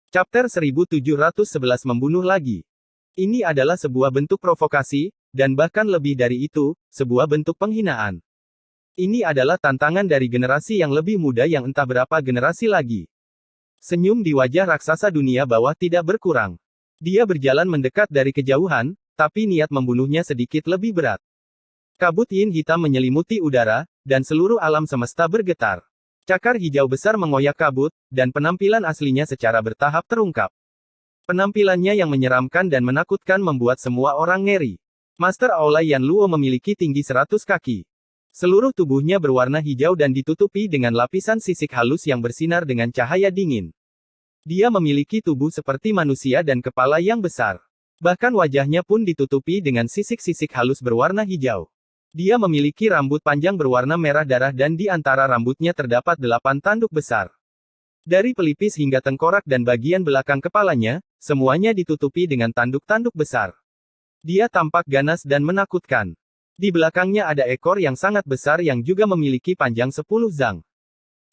Chapter 1711 Membunuh lagi. Ini adalah sebuah bentuk provokasi, dan bahkan lebih dari itu, sebuah bentuk penghinaan. Ini adalah tantangan dari generasi yang lebih muda yang entah berapa generasi lagi. Senyum di wajah raksasa dunia bawah tidak berkurang. Dia berjalan mendekat dari kejauhan, tapi niat membunuhnya sedikit lebih berat. Kabut yin hitam menyelimuti udara, dan seluruh alam semesta bergetar. Cakar hijau besar mengoyak kabut, dan penampilan aslinya secara bertahap terungkap. Penampilannya yang menyeramkan dan menakutkan membuat semua orang ngeri. Master Aula Yan Luo memiliki tinggi 100 kaki. Seluruh tubuhnya berwarna hijau dan ditutupi dengan lapisan sisik halus yang bersinar dengan cahaya dingin. Dia memiliki tubuh seperti manusia dan kepala yang besar. Bahkan wajahnya pun ditutupi dengan sisik-sisik halus berwarna hijau. Dia memiliki rambut panjang berwarna merah darah dan di antara rambutnya terdapat 8 tanduk besar. Dari pelipis hingga tengkorak dan bagian belakang kepalanya, semuanya ditutupi dengan tanduk-tanduk besar. Dia tampak ganas dan menakutkan. Di belakangnya ada ekor yang sangat besar yang juga memiliki panjang 10 zang.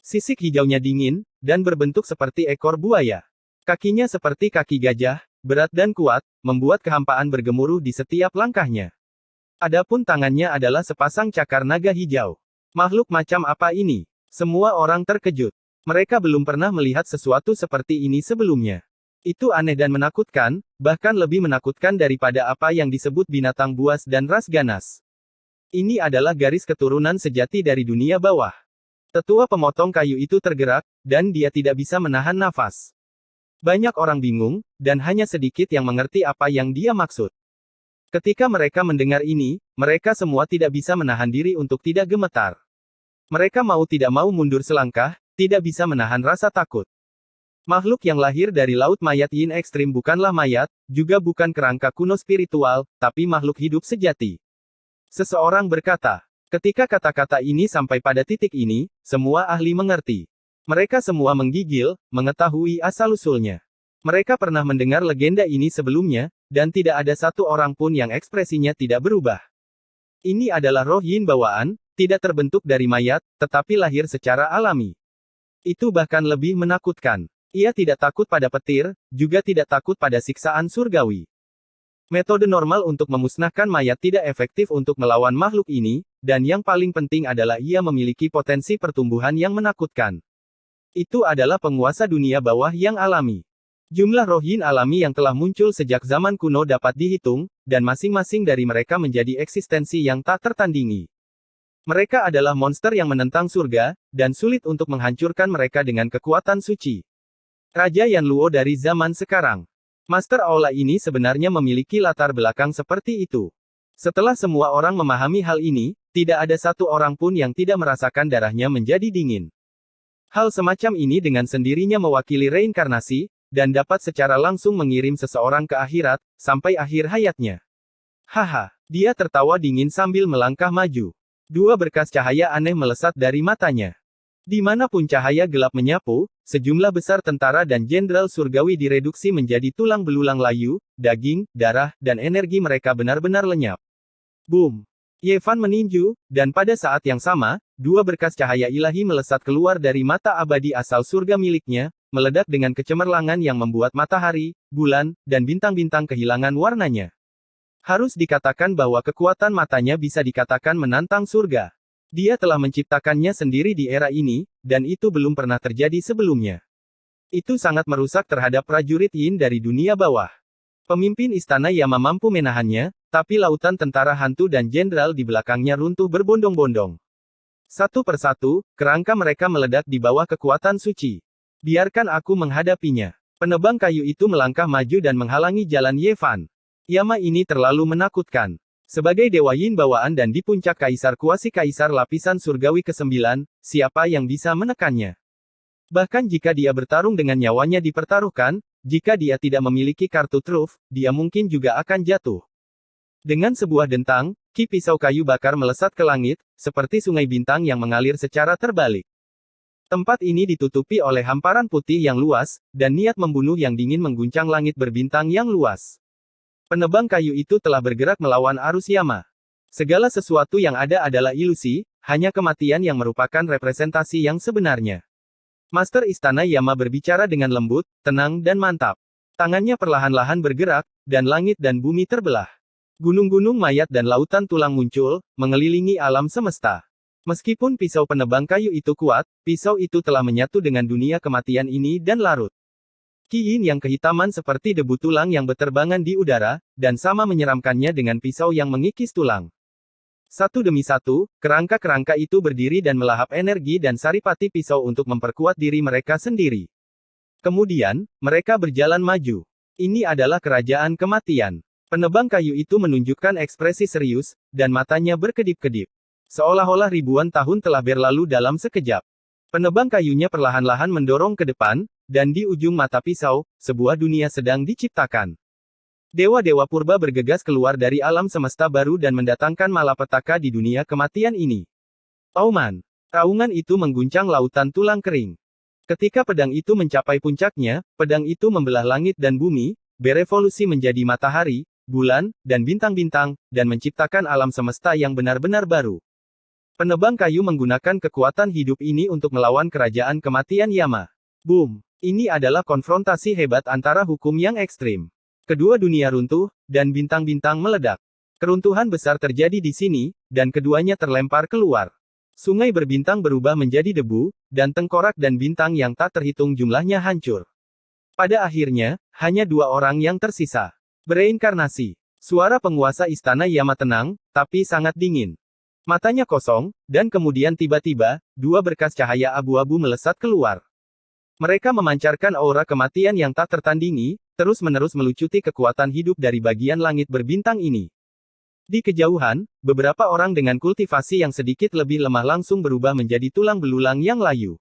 Sisik hijaunya dingin, dan berbentuk seperti ekor buaya. Kakinya seperti kaki gajah, berat dan kuat, membuat kehampaan bergemuruh di setiap langkahnya. Adapun tangannya adalah sepasang cakar naga hijau. Makhluk macam apa ini? Semua orang terkejut. Mereka belum pernah melihat sesuatu seperti ini sebelumnya. Itu aneh dan menakutkan, bahkan lebih menakutkan daripada apa yang disebut binatang buas dan ras ganas. Ini adalah garis keturunan sejati dari dunia bawah. Tetua pemotong kayu itu tergerak, dan dia tidak bisa menahan nafas. Banyak orang bingung, dan hanya sedikit yang mengerti apa yang dia maksud. Ketika mereka mendengar ini, mereka semua tidak bisa menahan diri untuk tidak gemetar. Mereka mau tidak mau mundur selangkah, tidak bisa menahan rasa takut. Makhluk yang lahir dari laut mayat yin ekstrim bukanlah mayat, juga bukan kerangka kuno spiritual, tapi makhluk hidup sejati. Seseorang berkata, ketika kata-kata ini sampai pada titik ini, semua ahli mengerti. Mereka semua menggigil, mengetahui asal-usulnya. Mereka pernah mendengar legenda ini sebelumnya, dan tidak ada satu orang pun yang ekspresinya tidak berubah. Ini adalah roh yin bawaan, tidak terbentuk dari mayat, tetapi lahir secara alami. Itu bahkan lebih menakutkan. Ia tidak takut pada petir, juga tidak takut pada siksaan surgawi. Metode normal untuk memusnahkan mayat tidak efektif untuk melawan makhluk ini, dan yang paling penting adalah ia memiliki potensi pertumbuhan yang menakutkan. Itu adalah penguasa dunia bawah yang alami. Jumlah roh yin alami yang telah muncul sejak zaman kuno dapat dihitung, dan masing-masing dari mereka menjadi eksistensi yang tak tertandingi. Mereka adalah monster yang menentang surga, dan sulit untuk menghancurkan mereka dengan kekuatan suci. Raja Yan Luo dari zaman sekarang. Master Aula ini sebenarnya memiliki latar belakang seperti itu. Setelah semua orang memahami hal ini, tidak ada satu orang pun yang tidak merasakan darahnya menjadi dingin. Hal semacam ini dengan sendirinya mewakili reinkarnasi, dan dapat secara langsung mengirim seseorang ke akhirat, sampai akhir hayatnya. Haha, dia tertawa dingin sambil melangkah maju. Dua berkas cahaya aneh melesat dari matanya. Dimanapun cahaya gelap menyapu, sejumlah besar tentara dan jenderal surgawi direduksi menjadi tulang belulang layu, daging, darah, dan energi mereka benar-benar lenyap. Boom! Ye Fan meninju, dan pada saat yang sama, dua berkas cahaya ilahi melesat keluar dari mata abadi asal surga miliknya, meledak dengan kecemerlangan yang membuat matahari, bulan, dan bintang-bintang kehilangan warnanya. Harus dikatakan bahwa kekuatan matanya bisa dikatakan menantang surga. Dia telah menciptakannya sendiri di era ini, dan itu belum pernah terjadi sebelumnya. Itu sangat merusak terhadap prajurit yin dari dunia bawah. Pemimpin istana Yama mampu menahannya, tapi lautan tentara hantu dan jenderal di belakangnya runtuh berbondong-bondong. Satu persatu, kerangka mereka meledak di bawah kekuatan suci. Biarkan aku menghadapinya. Penebang kayu itu melangkah maju dan menghalangi jalan Ye Fan. Yama ini terlalu menakutkan. Sebagai dewa yin bawaan dan di puncak kaisar kuasi kaisar lapisan surgawi ke-9, siapa yang bisa menekannya? Bahkan jika dia bertarung dengan nyawanya dipertaruhkan, jika dia tidak memiliki kartu truf, dia mungkin juga akan jatuh. Dengan sebuah dentang, ki pisau kayu bakar melesat ke langit, seperti sungai bintang yang mengalir secara terbalik. Tempat ini ditutupi oleh hamparan putih yang luas, dan niat membunuh yang dingin mengguncang langit berbintang yang luas. Penebang kayu itu telah bergerak melawan arus Yama. Segala sesuatu yang ada adalah ilusi, hanya kematian yang merupakan representasi yang sebenarnya. Master Istana Yama berbicara dengan lembut, tenang dan mantap. Tangannya perlahan-lahan bergerak, dan langit dan bumi terbelah. Gunung-gunung mayat dan lautan tulang muncul, mengelilingi alam semesta. Meskipun pisau penebang kayu itu kuat, pisau itu telah menyatu dengan dunia kematian ini dan larut. Qi Yin yang kehitaman seperti debu tulang yang berterbangan di udara, dan sama menyeramkannya dengan pisau yang mengikis tulang. Satu demi satu, kerangka-kerangka itu berdiri dan melahap energi dan saripati pisau untuk memperkuat diri mereka sendiri. Kemudian, mereka berjalan maju. Ini adalah kerajaan kematian. Penebang kayu itu menunjukkan ekspresi serius, dan matanya berkedip-kedip. Seolah-olah ribuan tahun telah berlalu dalam sekejap. Penebang kayunya perlahan-lahan mendorong ke depan, dan di ujung mata pisau, sebuah dunia sedang diciptakan. Dewa-dewa purba bergegas keluar dari alam semesta baru dan mendatangkan malapetaka di dunia kematian ini. Auman. Raungan itu mengguncang lautan tulang kering. Ketika pedang itu mencapai puncaknya, pedang itu membelah langit dan bumi, berevolusi menjadi matahari, bulan, dan bintang-bintang, dan menciptakan alam semesta yang benar-benar baru. Penebang kayu menggunakan kekuatan hidup ini untuk melawan kerajaan kematian Yama. Boom! Ini adalah konfrontasi hebat antara hukum yang ekstrim. Kedua dunia runtuh, dan bintang-bintang meledak. Keruntuhan besar terjadi di sini, dan keduanya terlempar keluar. Sungai berbintang berubah menjadi debu, dan tengkorak dan bintang yang tak terhitung jumlahnya hancur. Pada akhirnya, hanya dua orang yang tersisa. Bereinkarnasi. Suara penguasa istana Yama tenang, tapi sangat dingin. Matanya kosong, dan kemudian tiba-tiba, dua berkas cahaya abu-abu melesat keluar. Mereka memancarkan aura kematian yang tak tertandingi, terus-menerus melucuti kekuatan hidup dari bagian langit berbintang ini. Di kejauhan, beberapa orang dengan kultivasi yang sedikit lebih lemah langsung berubah menjadi tulang belulang yang layu.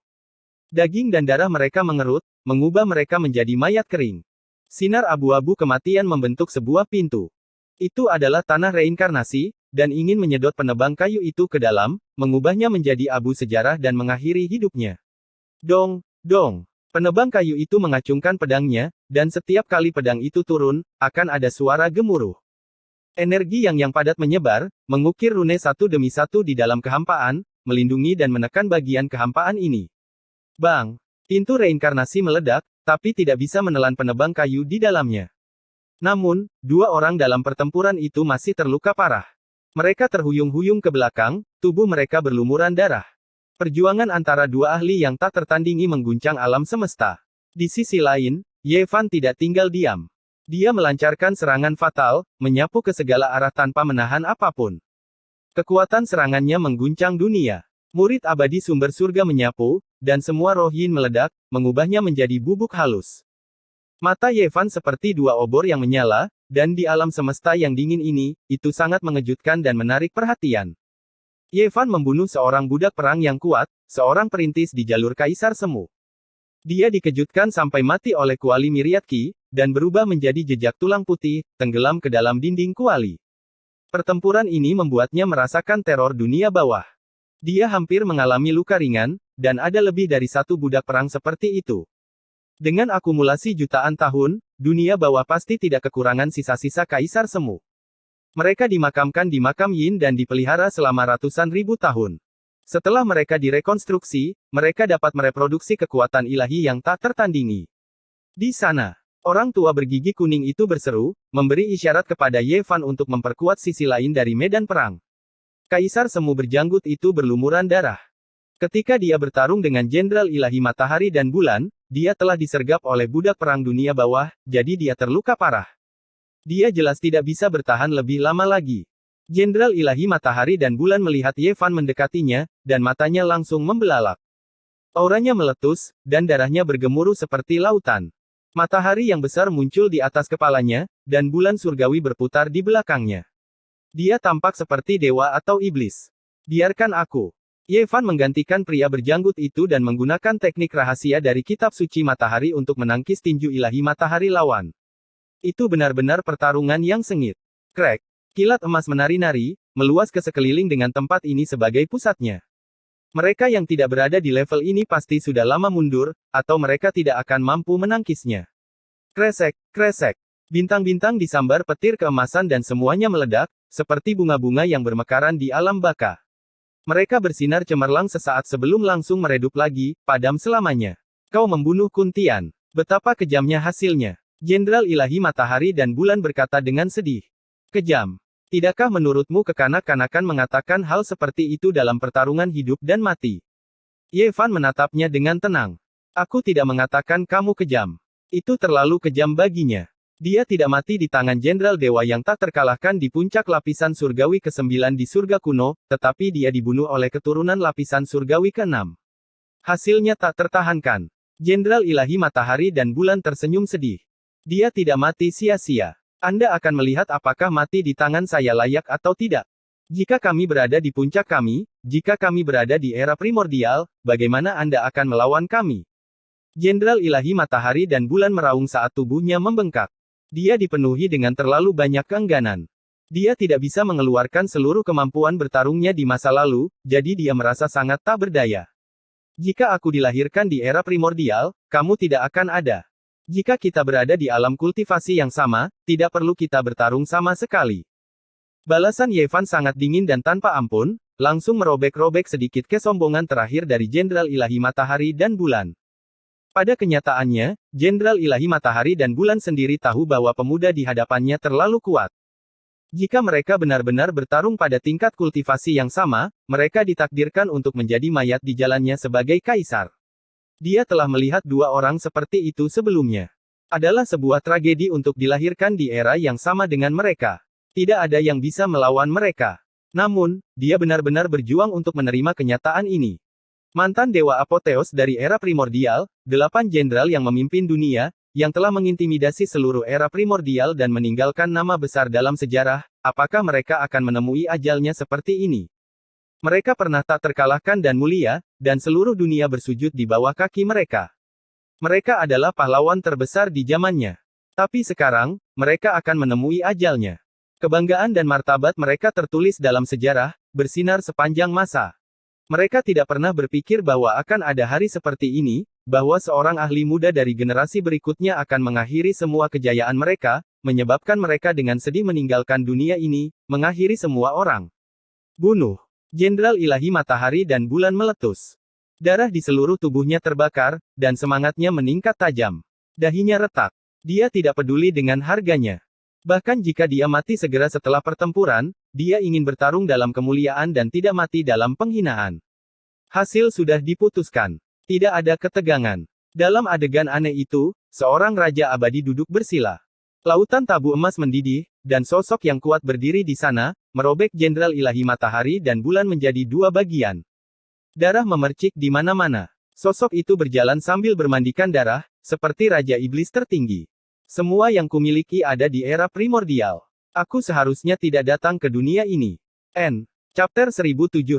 Daging dan darah mereka mengerut, mengubah mereka menjadi mayat kering. Sinar abu-abu kematian membentuk sebuah pintu. Itu adalah tanah reinkarnasi, dan ingin menyedot penebang kayu itu ke dalam, mengubahnya menjadi abu sejarah dan mengakhiri hidupnya. Dong, dong. Penebang kayu itu mengacungkan pedangnya, dan setiap kali pedang itu turun, akan ada suara gemuruh. Energi yang padat menyebar, mengukir rune satu demi satu di dalam kehampaan, melindungi dan menekan bagian kehampaan ini. Bang! Pintu reinkarnasi meledak, tapi tidak bisa menelan penebang kayu di dalamnya. Namun, dua orang dalam pertempuran itu masih terluka parah. Mereka terhuyung-huyung ke belakang, tubuh mereka berlumuran darah. Perjuangan antara dua ahli yang tak tertandingi mengguncang alam semesta. Di sisi lain, Ye Fan tidak tinggal diam. Dia melancarkan serangan fatal, menyapu ke segala arah tanpa menahan apapun. Kekuatan serangannya mengguncang dunia. Murid abadi sumber surga menyapu, dan semua roh yin meledak, mengubahnya menjadi bubuk halus. Mata Ye Fan seperti dua obor yang menyala, dan di alam semesta yang dingin ini, itu sangat mengejutkan dan menarik perhatian. Ye Fan membunuh seorang budak perang yang kuat, seorang perintis di jalur Kaisar Semu. Dia dikejutkan sampai mati oleh kuali Myriad Qi, dan berubah menjadi jejak tulang putih, tenggelam ke dalam dinding kuali. Pertempuran ini membuatnya merasakan teror dunia bawah. Dia hampir mengalami luka ringan, dan ada lebih dari satu budak perang seperti itu. Dengan akumulasi jutaan tahun, dunia bawah pasti tidak kekurangan sisa-sisa Kaisar Semu. Mereka dimakamkan di makam Yin dan dipelihara selama ratusan ribu tahun. Setelah mereka direkonstruksi, mereka dapat mereproduksi kekuatan ilahi yang tak tertandingi. Di sana, orang tua bergigi kuning itu berseru, memberi isyarat kepada Ye Fan untuk memperkuat sisi lain dari medan perang. Kaisar Semu berjanggut itu berlumuran darah. Ketika dia bertarung dengan Jenderal Ilahi Matahari dan Bulan, dia telah disergap oleh budak perang dunia bawah, jadi dia terluka parah. Dia jelas tidak bisa bertahan lebih lama lagi. Jenderal Ilahi Matahari dan Bulan melihat Ye Fan mendekatinya, dan matanya langsung membelalak. Auranya meletus, dan darahnya bergemuruh seperti lautan. Matahari yang besar muncul di atas kepalanya, dan bulan surgawi berputar di belakangnya. Dia tampak seperti dewa atau iblis. Biarkan aku. Ye Fan menggantikan pria berjanggut itu dan menggunakan teknik rahasia dari kitab suci matahari untuk menangkis tinju ilahi matahari lawan. Itu benar-benar pertarungan yang sengit. Krek. Kilat emas menari-nari, meluas ke sekeliling dengan tempat ini sebagai pusatnya. Mereka yang tidak berada di level ini pasti sudah lama mundur, atau mereka tidak akan mampu menangkisnya. Kresek, kresek. Bintang-bintang disambar petir keemasan dan semuanya meledak, seperti bunga-bunga yang bermekaran di alam baka. Mereka bersinar cemerlang sesaat sebelum langsung meredup lagi, padam selamanya. Kau membunuh Kuntian. Betapa kejamnya hasilnya. Jenderal Ilahi Matahari dan Bulan berkata dengan sedih. Kejam. Tidakkah menurutmu kekanak-kanakan mengatakan hal seperti itu dalam pertarungan hidup dan mati? Ye Fan menatapnya dengan tenang. Aku tidak mengatakan kamu kejam. Itu terlalu kejam baginya. Dia tidak mati di tangan Jenderal Dewa yang tak terkalahkan di puncak lapisan surgawi ke-9 di surga kuno, tetapi dia dibunuh oleh keturunan lapisan surgawi ke-6. Hasilnya tak tertahankan. Jenderal Ilahi Matahari dan Bulan tersenyum sedih. Dia tidak mati sia-sia. Anda akan melihat apakah mati di tangan saya layak atau tidak. Jika kami berada di puncak kami, jika kami berada di era primordial, bagaimana Anda akan melawan kami? Jenderal Ilahi Matahari dan Bulan meraung saat tubuhnya membengkak. Dia dipenuhi dengan terlalu banyak keengganan. Dia tidak bisa mengeluarkan seluruh kemampuan bertarungnya di masa lalu, jadi dia merasa sangat tak berdaya. Jika aku dilahirkan di era primordial, kamu tidak akan ada. Jika kita berada di alam kultivasi yang sama, tidak perlu kita bertarung sama sekali. Balasan Ye Fan sangat dingin dan tanpa ampun, langsung merobek-robek sedikit kesombongan terakhir dari Jenderal Ilahi Matahari dan Bulan. Pada kenyataannya, Jenderal Ilahi Matahari dan Bulan sendiri tahu bahwa pemuda di hadapannya terlalu kuat. Jika mereka benar-benar bertarung pada tingkat kultivasi yang sama, mereka ditakdirkan untuk menjadi mayat di jalannya sebagai kaisar. Dia telah melihat dua orang seperti itu sebelumnya. Adalah sebuah tragedi untuk dilahirkan di era yang sama dengan mereka. Tidak ada yang bisa melawan mereka. Namun, dia benar-benar berjuang untuk menerima kenyataan ini. Mantan Dewa Apotheos dari era primordial, 8 jenderal yang memimpin dunia, yang telah mengintimidasi seluruh era primordial dan meninggalkan nama besar dalam sejarah, apakah mereka akan menemui ajalnya seperti ini? Mereka pernah tak terkalahkan dan mulia, dan seluruh dunia bersujud di bawah kaki mereka. Mereka adalah pahlawan terbesar di zamannya. Tapi sekarang, mereka akan menemui ajalnya. Kebanggaan dan martabat mereka tertulis dalam sejarah, bersinar sepanjang masa. Mereka tidak pernah berpikir bahwa akan ada hari seperti ini, bahwa seorang ahli muda dari generasi berikutnya akan mengakhiri semua kejayaan mereka, menyebabkan mereka dengan sedih meninggalkan dunia ini, mengakhiri semua orang. Bunuh. Jenderal Ilahi Matahari dan Bulan meletus. Darah di seluruh tubuhnya terbakar, dan semangatnya meningkat tajam. Dahinya retak. Dia tidak peduli dengan harganya. Bahkan jika dia mati segera setelah pertempuran, dia ingin bertarung dalam kemuliaan dan tidak mati dalam penghinaan. Hasil sudah diputuskan. Tidak ada ketegangan. Dalam adegan aneh itu, seorang raja abadi duduk bersila. Lautan tabu emas mendidih, dan sosok yang kuat berdiri di sana, merobek Jenderal Ilahi Matahari dan Bulan menjadi dua bagian. Darah memercik di mana-mana. Sosok itu berjalan sambil bermandikan darah, seperti Raja Iblis tertinggi. Semua yang kumiliki ada di era primordial. Aku seharusnya tidak datang ke dunia ini. Chapter 1712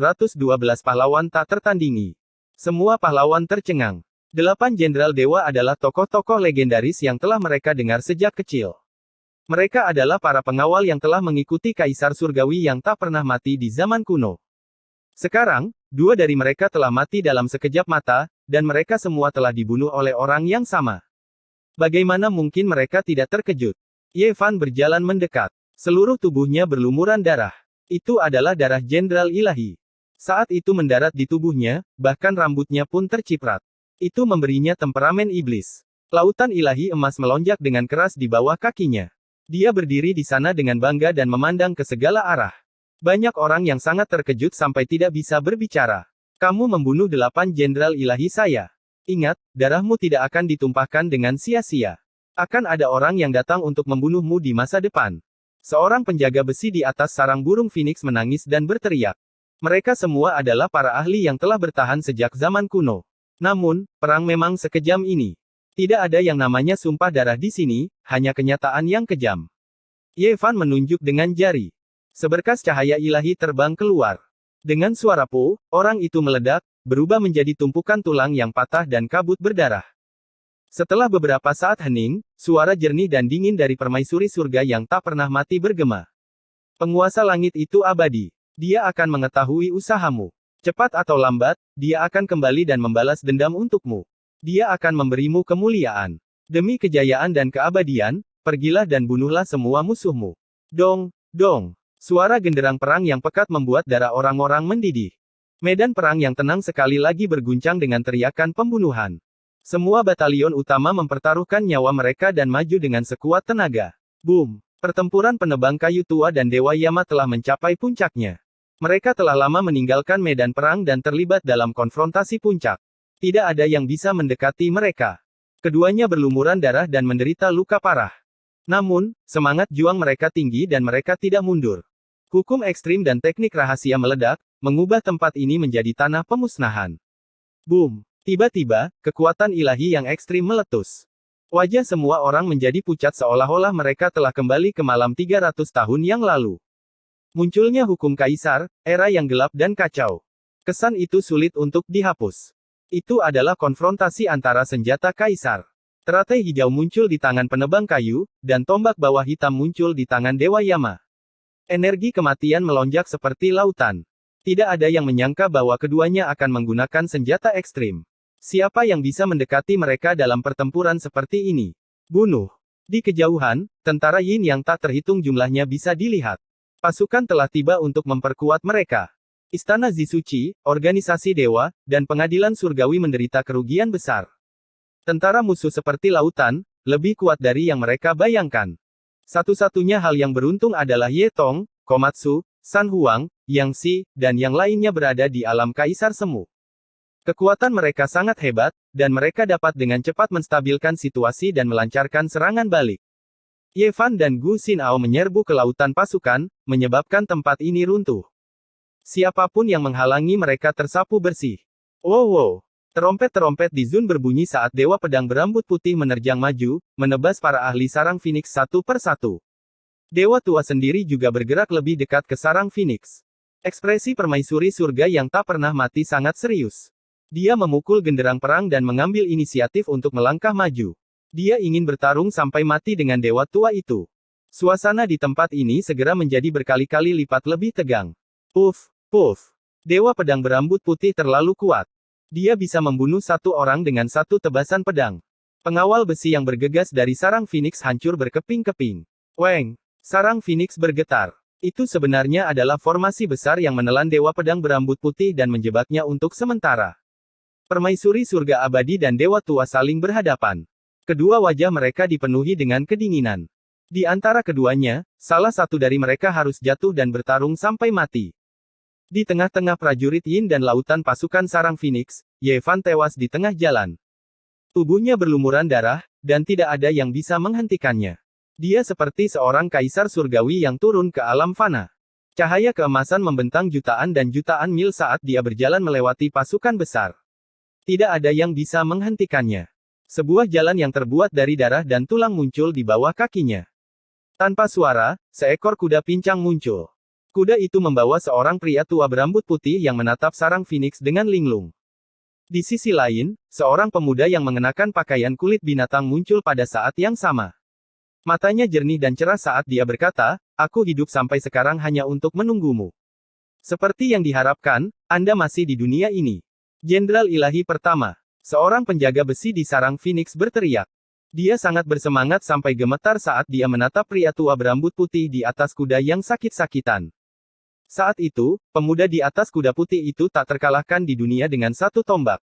Pahlawan tak tertandingi. Semua pahlawan tercengang. 8 jenderal dewa adalah tokoh-tokoh legendaris yang telah mereka dengar sejak kecil. Mereka adalah para pengawal yang telah mengikuti Kaisar Surgawi yang tak pernah mati di zaman kuno. Sekarang, 2 dari mereka telah mati dalam sekejap mata, dan mereka semua telah dibunuh oleh orang yang sama. Bagaimana mungkin mereka tidak terkejut? Ye Fan berjalan mendekat. Seluruh tubuhnya berlumuran darah. Itu adalah darah Jenderal Ilahi. Saat itu mendarat di tubuhnya, bahkan rambutnya pun terciprat. Itu memberinya temperamen iblis. Lautan ilahi emas melonjak dengan keras di bawah kakinya. Dia berdiri di sana dengan bangga dan memandang ke segala arah. Banyak orang yang sangat terkejut sampai tidak bisa berbicara. Kamu membunuh 8 jenderal ilahi saya. Ingat, darahmu tidak akan ditumpahkan dengan sia-sia. Akan ada orang yang datang untuk membunuhmu di masa depan. Seorang penjaga besi di atas sarang burung Phoenix menangis dan berteriak. Mereka semua adalah para ahli yang telah bertahan sejak zaman kuno. Namun, perang memang sekejam ini. Tidak ada yang namanya sumpah darah di sini, hanya kenyataan yang kejam. Ye Fan menunjuk dengan jari. Seberkas cahaya ilahi terbang keluar. Dengan suara po, orang itu meledak, berubah menjadi tumpukan tulang yang patah dan kabut berdarah. Setelah beberapa saat hening, suara jernih dan dingin dari permaisuri surga yang tak pernah mati bergema. Penguasa langit itu abadi. Dia akan mengetahui usahamu. Cepat atau lambat, dia akan kembali dan membalas dendam untukmu. Dia akan memberimu kemuliaan. Demi kejayaan dan keabadian, pergilah dan bunuhlah semua musuhmu. Dong, dong. Suara genderang perang yang pekat membuat darah orang-orang mendidih. Medan perang yang tenang sekali lagi berguncang dengan teriakan pembunuhan. Semua batalion utama mempertaruhkan nyawa mereka dan maju dengan sekuat tenaga. Boom! Pertempuran penebang kayu tua dan Dewa Yama telah mencapai puncaknya. Mereka telah lama meninggalkan medan perang dan terlibat dalam konfrontasi puncak. Tidak ada yang bisa mendekati mereka. Keduanya berlumuran darah dan menderita luka parah. Namun, semangat juang mereka tinggi dan mereka tidak mundur. Hukum ekstrim dan teknik rahasia meledak, mengubah tempat ini menjadi tanah pemusnahan. Boom! Tiba-tiba, kekuatan ilahi yang ekstrim meletus. Wajah semua orang menjadi pucat seolah-olah mereka telah kembali ke malam 300 tahun yang lalu. Munculnya hukum kaisar, era yang gelap dan kacau. Kesan itu sulit untuk dihapus. Itu adalah konfrontasi antara senjata kaisar. Teratai hijau muncul di tangan penebang kayu, dan tombak bawah hitam muncul di tangan Dewa Yama. Energi kematian melonjak seperti lautan. Tidak ada yang menyangka bahwa keduanya akan menggunakan senjata ekstrim. Siapa yang bisa mendekati mereka dalam pertempuran seperti ini? Bunuh. Di kejauhan, tentara Yin yang tak terhitung jumlahnya bisa dilihat. Pasukan telah tiba untuk memperkuat mereka. Istana Zisuchi, organisasi dewa, dan pengadilan surgawi menderita kerugian besar. Tentara musuh seperti lautan, lebih kuat dari yang mereka bayangkan. Satu-satunya hal yang beruntung adalah Ye Tong, Komatsu, San Huang, Yang Xi, dan yang lainnya berada di alam Kaisar Semu. Kekuatan mereka sangat hebat, dan mereka dapat dengan cepat menstabilkan situasi dan melancarkan serangan balik. Ye Fan dan Gu Xinao menyerbu ke lautan pasukan, menyebabkan tempat ini runtuh. Siapapun yang menghalangi mereka tersapu bersih. Wow wow! Terompet-terompet di Zun berbunyi saat Dewa Pedang Berambut Putih menerjang maju, menebas para ahli sarang Phoenix satu per satu. Dewa tua sendiri juga bergerak lebih dekat ke sarang Phoenix. Ekspresi permaisuri surga yang tak pernah mati sangat serius. Dia memukul genderang perang dan mengambil inisiatif untuk melangkah maju. Dia ingin bertarung sampai mati dengan dewa tua itu. Suasana di tempat ini segera menjadi berkali-kali lipat lebih tegang. Puff, puff. Dewa Pedang Berambut Putih terlalu kuat. Dia bisa membunuh satu orang dengan satu tebasan pedang. Pengawal besi yang bergegas dari sarang Phoenix hancur berkeping-keping. Weng! Sarang Phoenix bergetar. Itu sebenarnya adalah formasi besar yang menelan Dewa Pedang Berambut Putih dan menjebaknya untuk sementara. Permaisuri surga abadi dan dewa tua saling berhadapan. Kedua wajah mereka dipenuhi dengan kedinginan. Di antara keduanya, salah satu dari mereka harus jatuh dan bertarung sampai mati. Di tengah-tengah prajurit Yin dan lautan pasukan sarang Phoenix, Ye Fan tewas di tengah jalan. Tubuhnya berlumuran darah, dan tidak ada yang bisa menghentikannya. Dia seperti seorang kaisar surgawi yang turun ke alam fana. Cahaya keemasan membentang jutaan dan jutaan mil saat dia berjalan melewati pasukan besar. Tidak ada yang bisa menghentikannya. Sebuah jalan yang terbuat dari darah dan tulang muncul di bawah kakinya. Tanpa suara, seekor kuda pincang muncul. Kuda itu membawa seorang pria tua berambut putih yang menatap sarang Phoenix dengan linglung. Di sisi lain, seorang pemuda yang mengenakan pakaian kulit binatang muncul pada saat yang sama. Matanya jernih dan cerah saat dia berkata, "Aku hidup sampai sekarang hanya untuk menunggumu. Seperti yang diharapkan, Anda masih di dunia ini." Jenderal Ilahi Pertama, seorang penjaga besi di sarang Phoenix berteriak. Dia sangat bersemangat sampai gemetar saat dia menatap pria tua berambut putih di atas kuda yang sakit-sakitan. Saat itu, pemuda di atas kuda putih itu tak terkalahkan di dunia dengan satu tombak.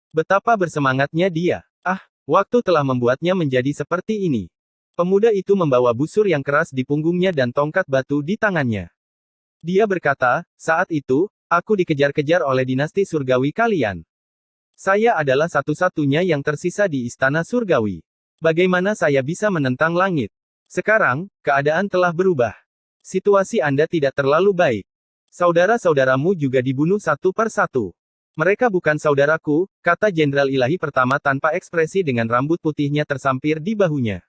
Betapa bersemangatnya dia. Ah, waktu telah membuatnya menjadi seperti ini. Pemuda itu membawa busur yang keras di punggungnya dan tongkat batu di tangannya. Dia berkata, "Saat itu, aku dikejar-kejar oleh dinasti surgawi kalian. Saya adalah satu-satunya yang tersisa di istana surgawi. Bagaimana saya bisa menentang langit? Sekarang, keadaan telah berubah. Situasi Anda tidak terlalu baik. Saudara-saudaramu juga dibunuh satu per satu." "Mereka bukan saudaraku," kata Jenderal Ilahi Pertama tanpa ekspresi dengan rambut putihnya tersampir di bahunya.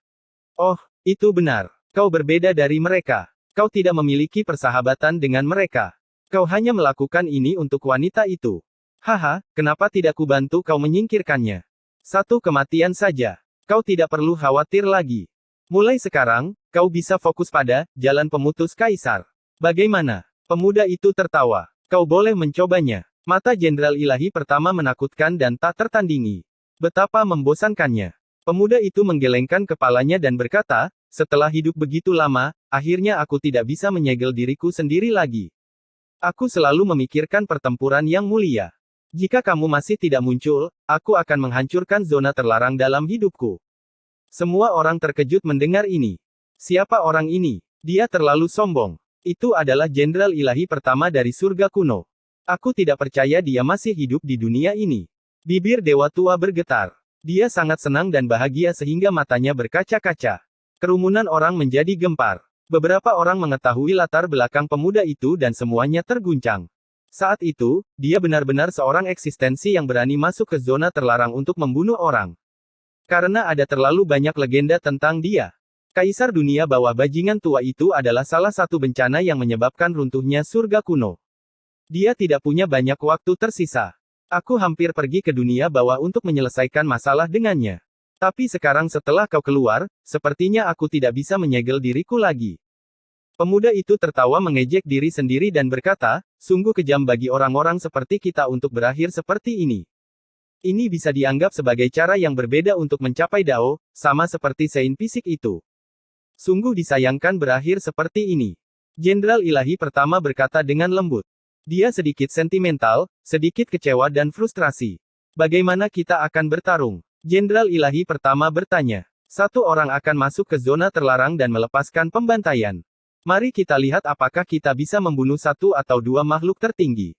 "Oh, itu benar. Kau berbeda dari mereka. Kau tidak memiliki persahabatan dengan mereka. Kau hanya melakukan ini untuk wanita itu. Haha, kenapa tidak kubantu kau menyingkirkannya? Satu kematian saja. Kau tidak perlu khawatir lagi. Mulai sekarang, kau bisa fokus pada jalan pemutus kaisar. Bagaimana?" Pemuda itu tertawa. "Kau boleh mencobanya." Mata Jenderal Ilahi Pertama menakutkan dan tak tertandingi. Betapa membosankannya. Pemuda itu menggelengkan kepalanya dan berkata, "Setelah hidup begitu lama, akhirnya aku tidak bisa menyegel diriku sendiri lagi. Aku selalu memikirkan pertempuran yang mulia. Jika kamu masih tidak muncul, aku akan menghancurkan zona terlarang dalam hidupku. Semua orang terkejut mendengar ini. Siapa orang ini? Dia terlalu sombong. Itu adalah Jenderal Ilahi pertama dari surga kuno. Aku tidak percaya dia masih hidup di dunia ini. Bibir Dewa Tua bergetar. Dia sangat senang dan bahagia sehingga matanya berkaca-kaca. Kerumunan orang menjadi gempar. Beberapa orang mengetahui latar belakang pemuda itu dan semuanya terguncang. Saat itu, dia benar-benar seorang eksistensi yang berani masuk ke zona terlarang untuk membunuh orang. Karena ada terlalu banyak legenda tentang dia. Kaisar dunia bawah bajingan tua itu adalah salah satu bencana yang menyebabkan runtuhnya surga kuno. Dia tidak punya banyak waktu tersisa. Aku hampir pergi ke dunia bawah untuk menyelesaikan masalah dengannya. Tapi sekarang setelah kau keluar, sepertinya aku tidak bisa menyegel diriku lagi. Pemuda itu tertawa mengejek diri sendiri dan berkata, sungguh kejam bagi orang-orang seperti kita untuk berakhir seperti ini. Ini bisa dianggap sebagai cara yang berbeda untuk mencapai Dao, sama seperti Sein fisik itu. Sungguh disayangkan berakhir seperti ini. Jenderal Ilahi pertama berkata dengan lembut. Dia sedikit sentimental, sedikit kecewa dan frustrasi. Bagaimana kita akan bertarung? Jenderal Ilahi pertama bertanya. Satu orang akan masuk ke zona terlarang dan melepaskan pembantaian. Mari kita lihat apakah kita bisa membunuh satu atau dua makhluk tertinggi.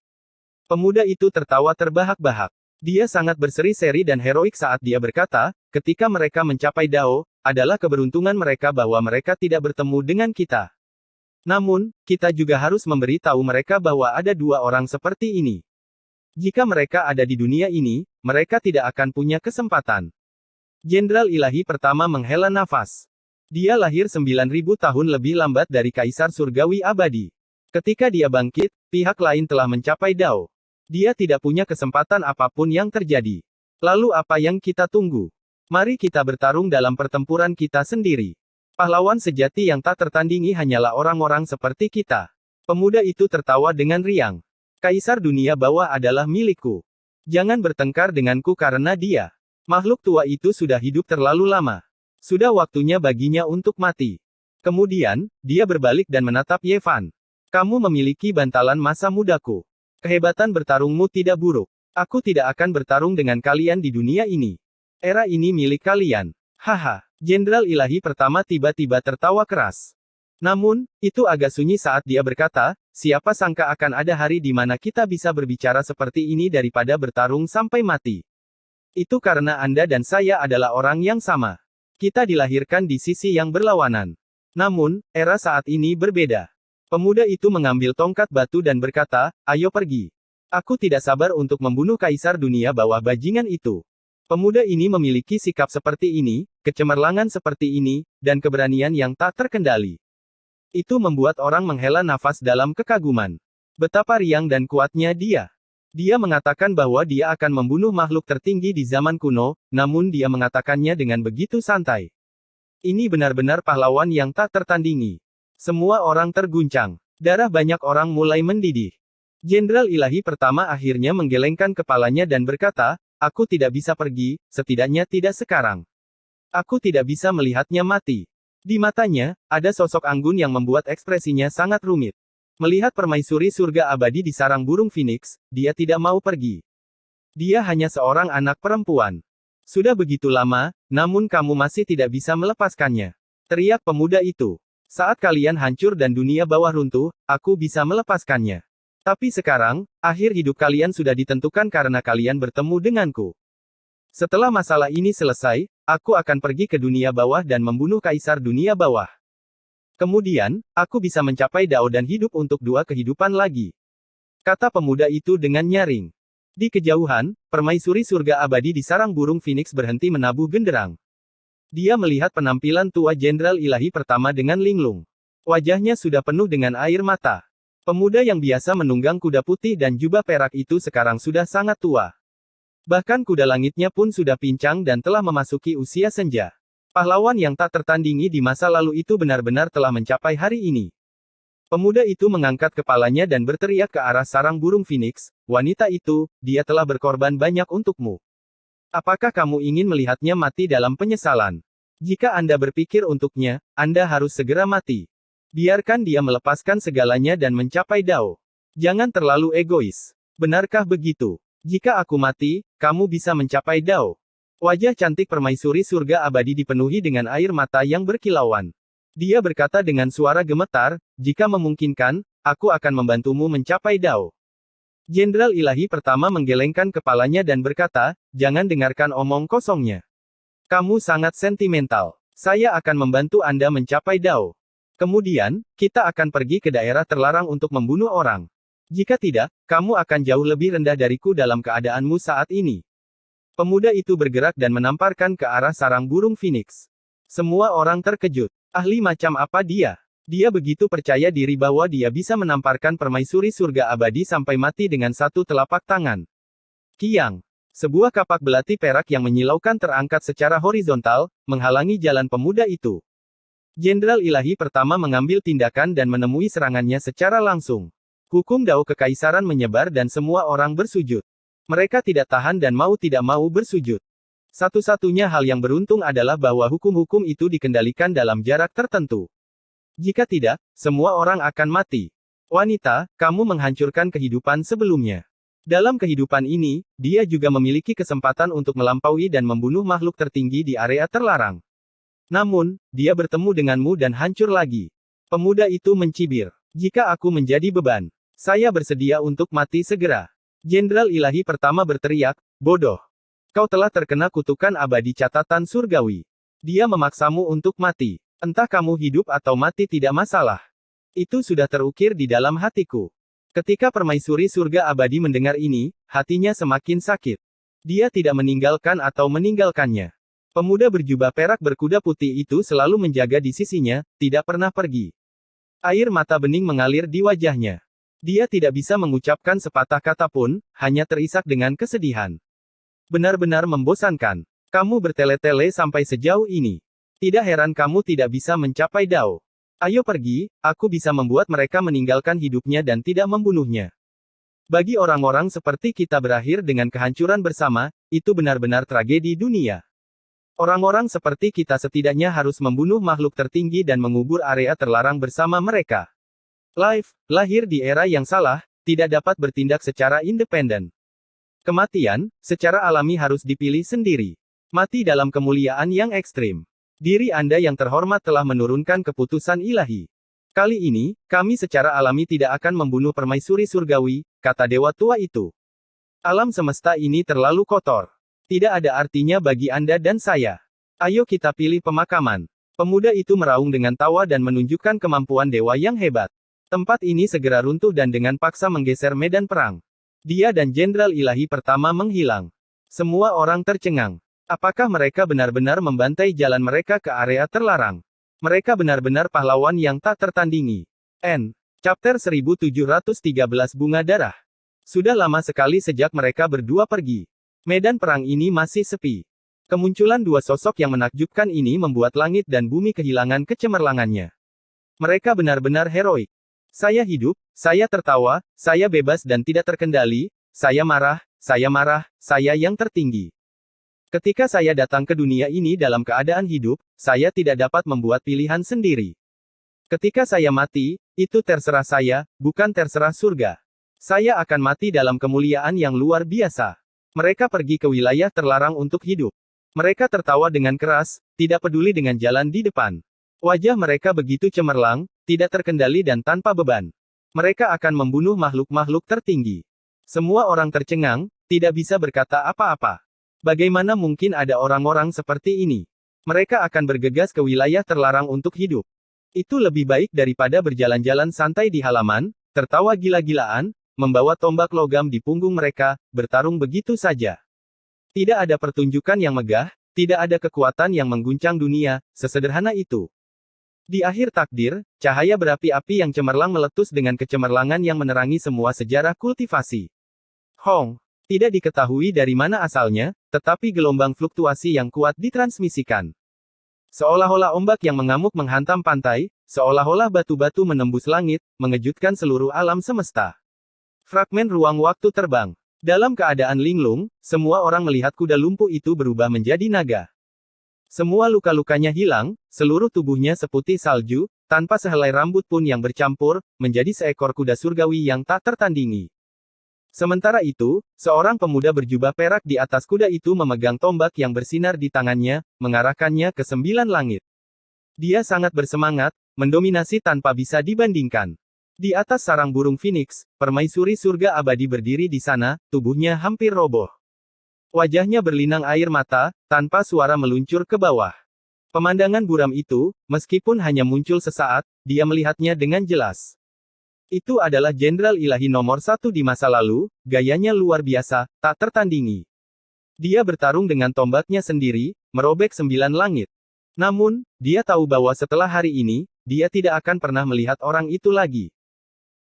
Pemuda itu tertawa terbahak-bahak. Dia sangat berseri-seri dan heroik saat dia berkata, ketika mereka mencapai Dao, adalah keberuntungan mereka bahwa mereka tidak bertemu dengan kita. Namun, kita juga harus memberi tahu mereka bahwa ada dua orang seperti ini. Jika mereka ada di dunia ini, mereka tidak akan punya kesempatan. Jenderal Ilahi pertama menghela nafas. Dia lahir 9.000 tahun lebih lambat dari Kaisar Surgawi Abadi. Ketika dia bangkit, pihak lain telah mencapai Dao. Dia tidak punya kesempatan apapun yang terjadi. Lalu apa yang kita tunggu? Mari kita bertarung dalam pertempuran kita sendiri. Pahlawan sejati yang tak tertandingi hanyalah orang-orang seperti kita. Pemuda itu tertawa dengan riang. Kaisar dunia bawah adalah milikku. Jangan bertengkar denganku karena dia. Makhluk tua itu sudah hidup terlalu lama. Sudah waktunya baginya untuk mati. Kemudian, dia berbalik dan menatap Yevan. Kamu memiliki bantalan masa mudaku. Kehebatan bertarungmu tidak buruk. Aku tidak akan bertarung dengan kalian di dunia ini. Era ini milik kalian. Haha, Jenderal Ilahi pertama tiba-tiba tertawa keras. Namun, itu agak sunyi saat dia berkata, siapa sangka akan ada hari di mana kita bisa berbicara seperti ini daripada bertarung sampai mati. Itu karena Anda dan saya adalah orang yang sama. Kita dilahirkan di sisi yang berlawanan. Namun, era saat ini berbeda. Pemuda itu mengambil tongkat batu dan berkata, ayo pergi. Aku tidak sabar untuk membunuh Kaisar dunia bawah bajingan itu. Pemuda ini memiliki sikap seperti ini, kecemerlangan seperti ini, dan keberanian yang tak terkendali. Itu membuat orang menghela nafas dalam kekaguman. Betapa riang dan kuatnya dia. Dia mengatakan bahwa dia akan membunuh makhluk tertinggi di zaman kuno, namun dia mengatakannya dengan begitu santai. Ini benar-benar pahlawan yang tak tertandingi. Semua orang terguncang. Darah banyak orang mulai mendidih. Jenderal Ilahi pertama akhirnya menggelengkan kepalanya dan berkata, aku tidak bisa pergi, setidaknya tidak sekarang. Aku tidak bisa melihatnya mati. Di matanya, ada sosok anggun yang membuat ekspresinya sangat rumit. Melihat permaisuri surga abadi di sarang burung Phoenix, dia tidak mau pergi. Dia hanya seorang anak perempuan. Sudah begitu lama, namun kamu masih tidak bisa melepaskannya. Teriak pemuda itu. Saat kalian hancur dan dunia bawah runtuh, aku bisa melepaskannya. Tapi sekarang, akhir hidup kalian sudah ditentukan karena kalian bertemu denganku. Setelah masalah ini selesai, aku akan pergi ke dunia bawah dan membunuh Kaisar dunia bawah. Kemudian, aku bisa mencapai Dao dan hidup untuk dua kehidupan lagi. Kata pemuda itu dengan nyaring. Di kejauhan, permaisuri surga abadi di sarang burung Phoenix berhenti menabuh genderang. Dia melihat penampilan tua Jenderal Ilahi pertama dengan linglung. Wajahnya sudah penuh dengan air mata. Pemuda yang biasa menunggang kuda putih dan jubah perak itu sekarang sudah sangat tua. Bahkan kuda langitnya pun sudah pincang dan telah memasuki usia senja. Pahlawan yang tak tertandingi di masa lalu itu benar-benar telah mencapai hari ini. Pemuda itu mengangkat kepalanya dan berteriak ke arah sarang burung Phoenix, wanita itu, dia telah berkorban banyak untukmu. Apakah kamu ingin melihatnya mati dalam penyesalan? Jika Anda berpikir untuknya, Anda harus segera mati. Biarkan dia melepaskan segalanya dan mencapai Dao. Jangan terlalu egois. Benarkah begitu? Jika aku mati, kamu bisa mencapai Dao. Wajah cantik permaisuri surga abadi dipenuhi dengan air mata yang berkilauan. Dia berkata dengan suara gemetar, jika memungkinkan, aku akan membantumu mencapai Dao. Jenderal ilahi pertama menggelengkan kepalanya dan berkata, jangan dengarkan omong kosongnya. Kamu sangat sentimental. Saya akan membantu Anda mencapai Dao. Kemudian, kita akan pergi ke daerah terlarang untuk membunuh orang. Jika tidak, kamu akan jauh lebih rendah dariku dalam keadaanmu saat ini. Pemuda itu bergerak dan menamparkan ke arah sarang burung Phoenix. Semua orang terkejut. Ahli macam apa dia? Dia begitu percaya diri bahwa dia bisa menamparkan permaisuri surga abadi sampai mati dengan satu telapak tangan. Kiang. Sebuah kapak belati perak yang menyilaukan terangkat secara horizontal, menghalangi jalan pemuda itu. Jenderal ilahi pertama mengambil tindakan dan menemui serangannya secara langsung. Hukum Dao Kekaisaran menyebar dan semua orang bersujud. Mereka tidak tahan dan mau tidak mau bersujud. Satu-satunya hal yang beruntung adalah bahwa hukum-hukum itu dikendalikan dalam jarak tertentu. Jika tidak, semua orang akan mati. Wanita, kamu menghancurkan kehidupan sebelumnya. Dalam kehidupan ini, dia juga memiliki kesempatan untuk melampaui dan membunuh makhluk tertinggi di area terlarang. Namun, dia bertemu denganmu dan hancur lagi. Pemuda itu mencibir. Jika aku menjadi beban, saya bersedia untuk mati segera. Jenderal ilahi pertama berteriak, bodoh. Kau telah terkena kutukan abadi catatan surgawi. Dia memaksamu untuk mati. Entah kamu hidup atau mati tidak masalah. Itu sudah terukir di dalam hatiku. Ketika permaisuri surga abadi mendengar ini, hatinya semakin sakit. Dia tidak meninggalkan atau meninggalkannya. Pemuda berjubah perak berkuda putih itu selalu menjaga di sisinya, tidak pernah pergi. Air mata bening mengalir di wajahnya. Dia tidak bisa mengucapkan sepatah kata pun, hanya terisak dengan kesedihan. Benar-benar membosankan. Kamu bertele-tele sampai sejauh ini. Tidak heran kamu tidak bisa mencapai Dao. Ayo pergi, aku bisa membuat mereka meninggalkan hidupnya dan tidak membunuhnya. Bagi orang-orang seperti kita berakhir dengan kehancuran bersama, itu benar-benar tragedi dunia. Orang-orang seperti kita setidaknya harus membunuh makhluk tertinggi dan mengubur area terlarang bersama mereka. Life, lahir di era yang salah, tidak dapat bertindak secara independen. Kematian, secara alami harus dipilih sendiri. Mati dalam kemuliaan yang ekstrim. Diri Anda yang terhormat telah menurunkan keputusan ilahi. Kali ini, kami secara alami tidak akan membunuh permaisuri surgawi, kata dewa tua itu. Alam semesta ini terlalu kotor. Tidak ada artinya bagi Anda dan saya. Ayo kita pilih pemakaman. Pemuda itu meraung dengan tawa dan menunjukkan kemampuan dewa yang hebat. Tempat ini segera runtuh dan dengan paksa menggeser medan perang. Dia dan Jenderal Ilahi pertama menghilang. Semua orang tercengang. Apakah mereka benar-benar membantai jalan mereka ke area terlarang? Mereka benar-benar pahlawan yang tak tertandingi. N. Chapter 1713 Bunga Darah. Sudah lama sekali sejak mereka berdua pergi. Medan perang ini masih sepi. Kemunculan dua sosok yang menakjubkan ini membuat langit dan bumi kehilangan kecemerlangannya. Mereka benar-benar heroik. Saya hidup, saya tertawa, saya bebas dan tidak terkendali, saya marah, saya yang tertinggi. Ketika saya datang ke dunia ini dalam keadaan hidup, saya tidak dapat membuat pilihan sendiri. Ketika saya mati, itu terserah saya, bukan terserah surga. Saya akan mati dalam kemuliaan yang luar biasa. Mereka pergi ke wilayah terlarang untuk hidup. Mereka tertawa dengan keras, tidak peduli dengan jalan di depan. Wajah mereka begitu cemerlang, tidak terkendali dan tanpa beban. Mereka akan membunuh makhluk-makhluk tertinggi. Semua orang tercengang, tidak bisa berkata apa-apa. Bagaimana mungkin ada orang-orang seperti ini? Mereka akan bergegas ke wilayah terlarang untuk hidup. Itu lebih baik daripada berjalan-jalan santai di halaman, tertawa gila-gilaan, membawa tombak logam di punggung mereka, bertarung begitu saja. Tidak ada pertunjukan yang megah, tidak ada kekuatan yang mengguncang dunia, sesederhana itu. Di akhir takdir, cahaya berapi-api yang cemerlang meletus dengan kecemerlangan yang menerangi semua sejarah kultivasi. Hong. Tidak diketahui dari mana asalnya, tetapi gelombang fluktuasi yang kuat ditransmisikan. Seolah-olah ombak yang mengamuk menghantam pantai, seolah-olah batu-batu menembus langit, mengejutkan seluruh alam semesta. Fragmen ruang waktu terbang. Dalam keadaan linglung, semua orang melihat kuda lumpuh itu berubah menjadi naga. Semua luka-lukanya hilang, seluruh tubuhnya seputih salju, tanpa sehelai rambut pun yang bercampur, menjadi seekor kuda surgawi yang tak tertandingi. Sementara itu, seorang pemuda berjubah perak di atas kuda itu memegang tombak yang bersinar di tangannya, mengarahkannya ke 9 langit. Dia sangat bersemangat, mendominasi tanpa bisa dibandingkan. Di atas sarang burung Phoenix, permaisuri surga abadi berdiri di sana, tubuhnya hampir roboh. Wajahnya berlinang air mata, tanpa suara meluncur ke bawah. Pemandangan buram itu, meskipun hanya muncul sesaat, dia melihatnya dengan jelas. Itu adalah jenderal ilahi nomor 1 di masa lalu, gayanya luar biasa, tak tertandingi. Dia bertarung dengan tombaknya sendiri, merobek 9 langit. Namun, dia tahu bahwa setelah hari ini, dia tidak akan pernah melihat orang itu lagi.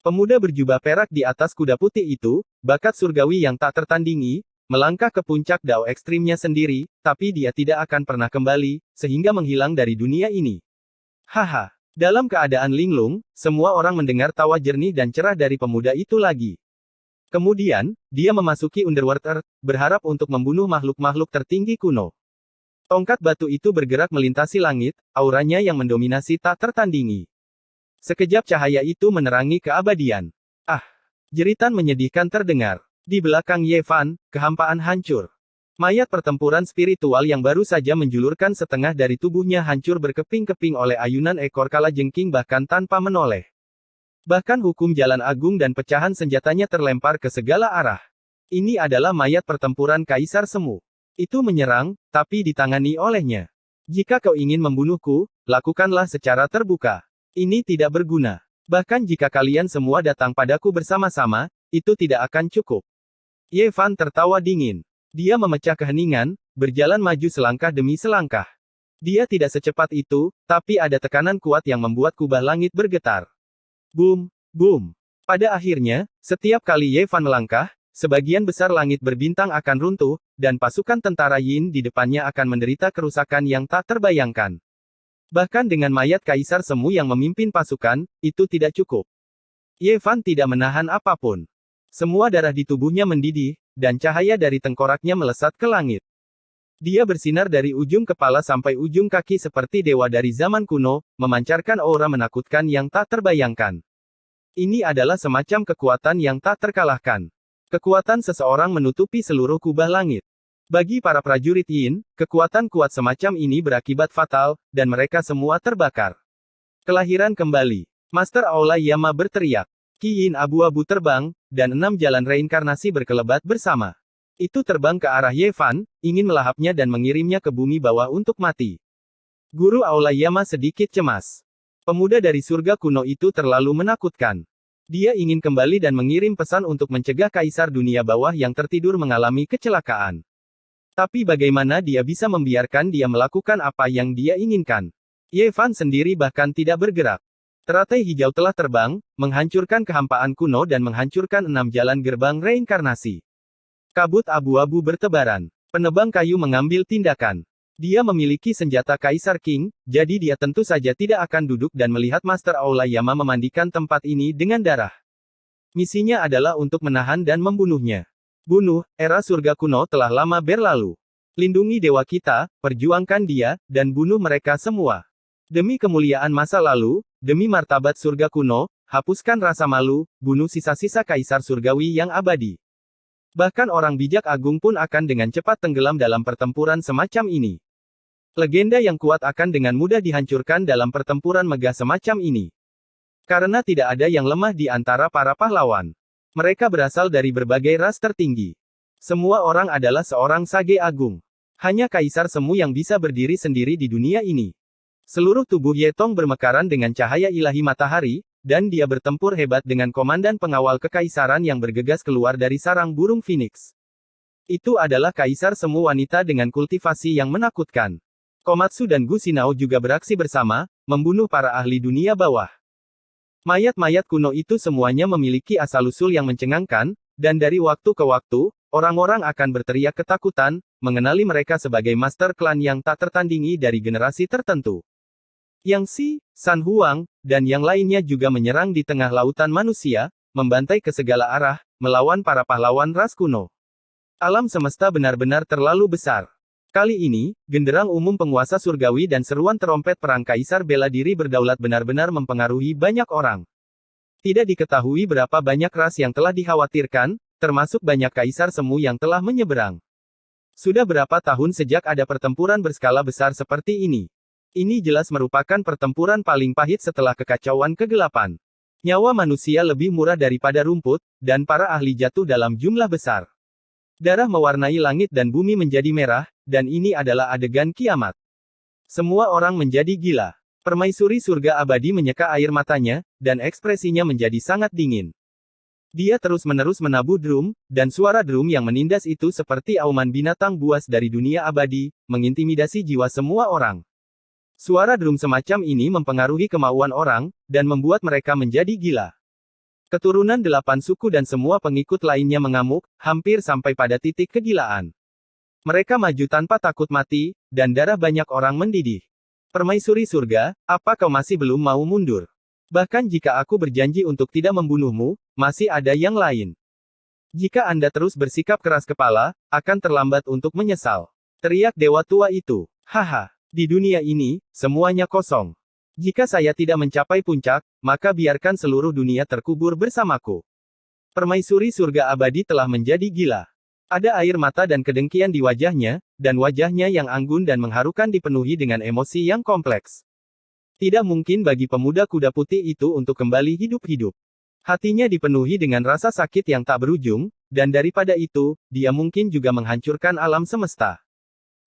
Pemuda berjubah perak di atas kuda putih itu, bakat surgawi yang tak tertandingi, melangkah ke puncak dao ekstrimnya sendiri, tapi dia tidak akan pernah kembali, sehingga menghilang dari dunia ini. Haha. Dalam keadaan linglung, semua orang mendengar tawa jernih dan cerah dari pemuda itu lagi. Kemudian, dia memasuki Underworld Earth, berharap untuk membunuh makhluk-makhluk tertinggi kuno. Tongkat batu itu bergerak melintasi langit, auranya yang mendominasi tak tertandingi. Sekejap cahaya itu menerangi keabadian. Ah! Jeritan menyedihkan terdengar. Di belakang Ye Fan, kehampaan hancur. Mayat pertempuran spiritual yang baru saja menjulurkan setengah dari tubuhnya hancur berkeping-keping oleh ayunan ekor kalajengking bahkan tanpa menoleh. Bahkan hukum jalan agung dan pecahan senjatanya terlempar ke segala arah. Ini adalah mayat pertempuran Kaisar Semu. Itu menyerang, tapi ditangani olehnya. Jika kau ingin membunuhku, lakukanlah secara terbuka. Ini tidak berguna. Bahkan jika kalian semua datang padaku bersama-sama, itu tidak akan cukup. Ye Fan tertawa dingin. Dia memecah keheningan, berjalan maju selangkah demi selangkah. Dia tidak secepat itu, tapi ada tekanan kuat yang membuat kubah langit bergetar. Boom, boom. Pada akhirnya, setiap kali Ye Fan melangkah, sebagian besar langit berbintang akan runtuh, dan pasukan tentara Yin di depannya akan menderita kerusakan yang tak terbayangkan. Bahkan dengan mayat Kaisar Semu yang memimpin pasukan, itu tidak cukup. Ye Fan tidak menahan apapun. Semua darah di tubuhnya mendidih, dan cahaya dari tengkoraknya melesat ke langit. Dia bersinar dari ujung kepala sampai ujung kaki seperti dewa dari zaman kuno, memancarkan aura menakutkan yang tak terbayangkan. Ini adalah semacam kekuatan yang tak terkalahkan. Kekuatan seseorang menutupi seluruh kubah langit. Bagi para prajurit Yin, kekuatan kuat semacam ini berakibat fatal, dan mereka semua terbakar. Kelahiran kembali. Master Aolayama berteriak. Ki Yin abu-abu terbang, dan 6 jalan reinkarnasi berkelebat bersama. Itu terbang ke arah Ye Fan, ingin melahapnya dan mengirimnya ke bumi bawah untuk mati. Guru Aolayama sedikit cemas. Pemuda dari surga kuno itu terlalu menakutkan. Dia ingin kembali dan mengirim pesan untuk mencegah Kaisar Dunia Bawah yang tertidur mengalami kecelakaan. Tapi bagaimana dia bisa membiarkan dia melakukan apa yang dia inginkan? Ye Fan sendiri bahkan tidak bergerak. Teratai hijau telah terbang, menghancurkan kehampaan kuno dan menghancurkan 6 jalan gerbang reinkarnasi. Kabut abu-abu bertebaran. Penebang kayu mengambil tindakan. Dia memiliki senjata Kaisar King, jadi dia tentu saja tidak akan duduk dan melihat Master Aolayama memandikan tempat ini dengan darah. Misinya adalah untuk menahan dan membunuhnya. Bunuh, era surga kuno telah lama berlalu. Lindungi dewa kita, perjuangkan dia, dan bunuh mereka semua. Demi kemuliaan masa lalu, demi martabat surga kuno, hapuskan rasa malu, bunuh sisa-sisa Kaisar Surgawi yang abadi. Bahkan orang bijak agung pun akan dengan cepat tenggelam dalam pertempuran semacam ini. Legenda yang kuat akan dengan mudah dihancurkan dalam pertempuran megah semacam ini. Karena tidak ada yang lemah di antara para pahlawan. Mereka berasal dari berbagai ras tertinggi. Semua orang adalah seorang sage agung. Hanya Kaisar Semu yang bisa berdiri sendiri di dunia ini. Seluruh tubuh Ye Tong bermekaran dengan cahaya ilahi matahari, dan dia bertempur hebat dengan komandan pengawal kekaisaran yang bergegas keluar dari sarang burung Phoenix. Itu adalah Kaisar Semu wanita dengan kultivasi yang menakutkan. Komatsu dan Gu Xinao juga beraksi bersama, membunuh para ahli dunia bawah. Mayat-mayat kuno itu semuanya memiliki asal-usul yang mencengangkan, dan dari waktu ke waktu, orang-orang akan berteriak ketakutan, mengenali mereka sebagai master klan yang tak tertandingi dari generasi tertentu. Yang Xi, San Huang, dan yang lainnya juga menyerang di tengah lautan manusia, membantai ke segala arah, melawan para pahlawan ras kuno. Alam semesta benar-benar terlalu besar. Kali ini, genderang umum penguasa surgawi dan seruan terompet perang kaisar bela diri berdaulat benar-benar mempengaruhi banyak orang. Tidak diketahui berapa banyak ras yang telah dikhawatirkan, termasuk banyak kaisar semu yang telah menyeberang. Sudah berapa tahun sejak ada pertempuran berskala besar seperti ini? Ini jelas merupakan pertempuran paling pahit setelah kekacauan kegelapan. Nyawa manusia lebih murah daripada rumput, dan para ahli jatuh dalam jumlah besar. Darah mewarnai langit dan bumi menjadi merah, dan ini adalah adegan kiamat. Semua orang menjadi gila. Permaisuri surga abadi menyeka air matanya, dan ekspresinya menjadi sangat dingin. Dia terus-menerus menabuh drum, dan suara drum yang menindas itu seperti auman binatang buas dari dunia abadi, mengintimidasi jiwa semua orang. Suara drum semacam ini mempengaruhi kemauan orang, dan membuat mereka menjadi gila. Keturunan 8 suku dan semua pengikut lainnya mengamuk, hampir sampai pada titik kegilaan. Mereka maju tanpa takut mati, dan darah banyak orang mendidih. Permaisuri surga, apa kau masih belum mau mundur? Bahkan jika aku berjanji untuk tidak membunuhmu, masih ada yang lain. Jika Anda terus bersikap keras kepala, akan terlambat untuk menyesal. Teriak dewa tua itu. Haha, di dunia ini, semuanya kosong. Jika saya tidak mencapai puncak, maka biarkan seluruh dunia terkubur bersamaku. Permaisuri surga abadi telah menjadi gila. Ada air mata dan kedengkian di wajahnya, dan wajahnya yang anggun dan mengharukan dipenuhi dengan emosi yang kompleks. Tidak mungkin bagi pemuda kuda putih itu untuk kembali hidup-hidup. Hatinya dipenuhi dengan rasa sakit yang tak berujung, dan daripada itu, dia mungkin juga menghancurkan alam semesta.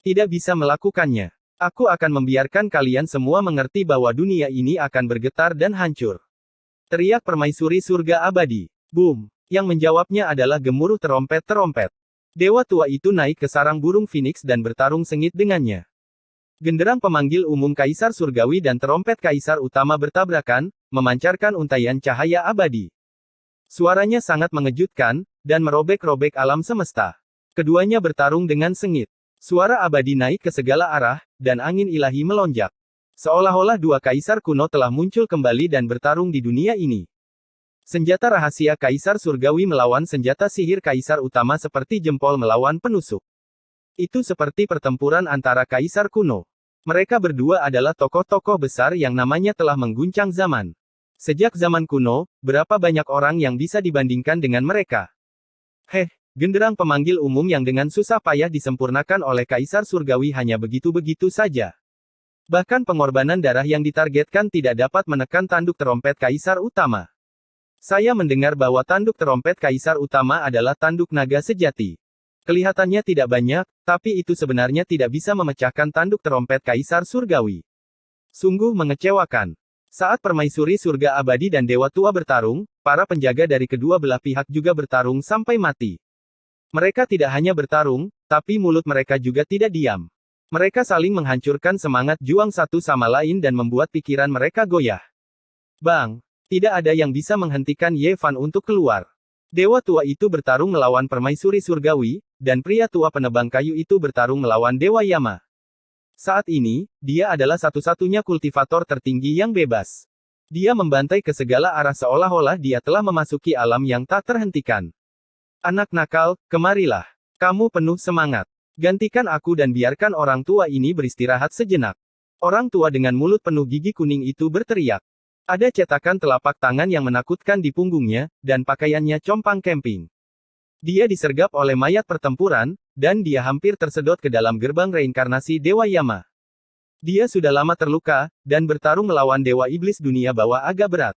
Tidak bisa melakukannya. Aku akan membiarkan kalian semua mengerti bahwa dunia ini akan bergetar dan hancur. Teriak permaisuri surga abadi. Boom. Yang menjawabnya adalah gemuruh terompet-terompet. Dewa tua itu naik ke sarang burung Phoenix dan bertarung sengit dengannya. Genderang pemanggil umum kaisar surgawi dan terompet kaisar utama bertabrakan, memancarkan untaian cahaya abadi. Suaranya sangat mengejutkan, dan merobek-robek alam semesta. Keduanya bertarung dengan sengit. Suara abadi naik ke segala arah, dan angin ilahi melonjak. Seolah-olah dua kaisar kuno telah muncul kembali dan bertarung di dunia ini. Senjata rahasia kaisar surgawi melawan senjata sihir kaisar utama seperti jempol melawan penusuk. Itu seperti pertempuran antara kaisar kuno. Mereka berdua adalah tokoh-tokoh besar yang namanya telah mengguncang zaman. Sejak zaman kuno, berapa banyak orang yang bisa dibandingkan dengan mereka? Genderang pemanggil umum yang dengan susah payah disempurnakan oleh kaisar surgawi hanya begitu-begitu saja. Bahkan pengorbanan darah yang ditargetkan tidak dapat menekan tanduk terompet kaisar utama. Saya mendengar bahwa tanduk terompet kaisar utama adalah tanduk naga sejati. Kelihatannya tidak banyak, tapi itu sebenarnya tidak bisa memecahkan tanduk terompet kaisar surgawi. Sungguh mengecewakan. Saat permaisuri surga abadi dan dewa tua bertarung, para penjaga dari kedua belah pihak juga bertarung sampai mati. Mereka tidak hanya bertarung, tapi mulut mereka juga tidak diam. Mereka saling menghancurkan semangat juang satu sama lain dan membuat pikiran mereka goyah. Bang! Tidak ada yang bisa menghentikan Ye Fan untuk keluar. Dewa tua itu bertarung melawan permaisuri surgawi, dan pria tua penebang kayu itu bertarung melawan Dewa Yama. Saat ini, dia adalah satu-satunya kultivator tertinggi yang bebas. Dia membantai ke segala arah seolah-olah dia telah memasuki alam yang tak terhentikan. Anak nakal, kemarilah. Kamu penuh semangat. Gantikan aku dan biarkan orang tua ini beristirahat sejenak. Orang tua dengan mulut penuh gigi kuning itu berteriak. Ada cetakan telapak tangan yang menakutkan di punggungnya, dan pakaiannya compang camping. Dia disergap oleh mayat pertempuran, dan dia hampir tersedot ke dalam gerbang reinkarnasi Dewa Yama. Dia sudah lama terluka, dan bertarung melawan Dewa Iblis dunia bawah agak berat.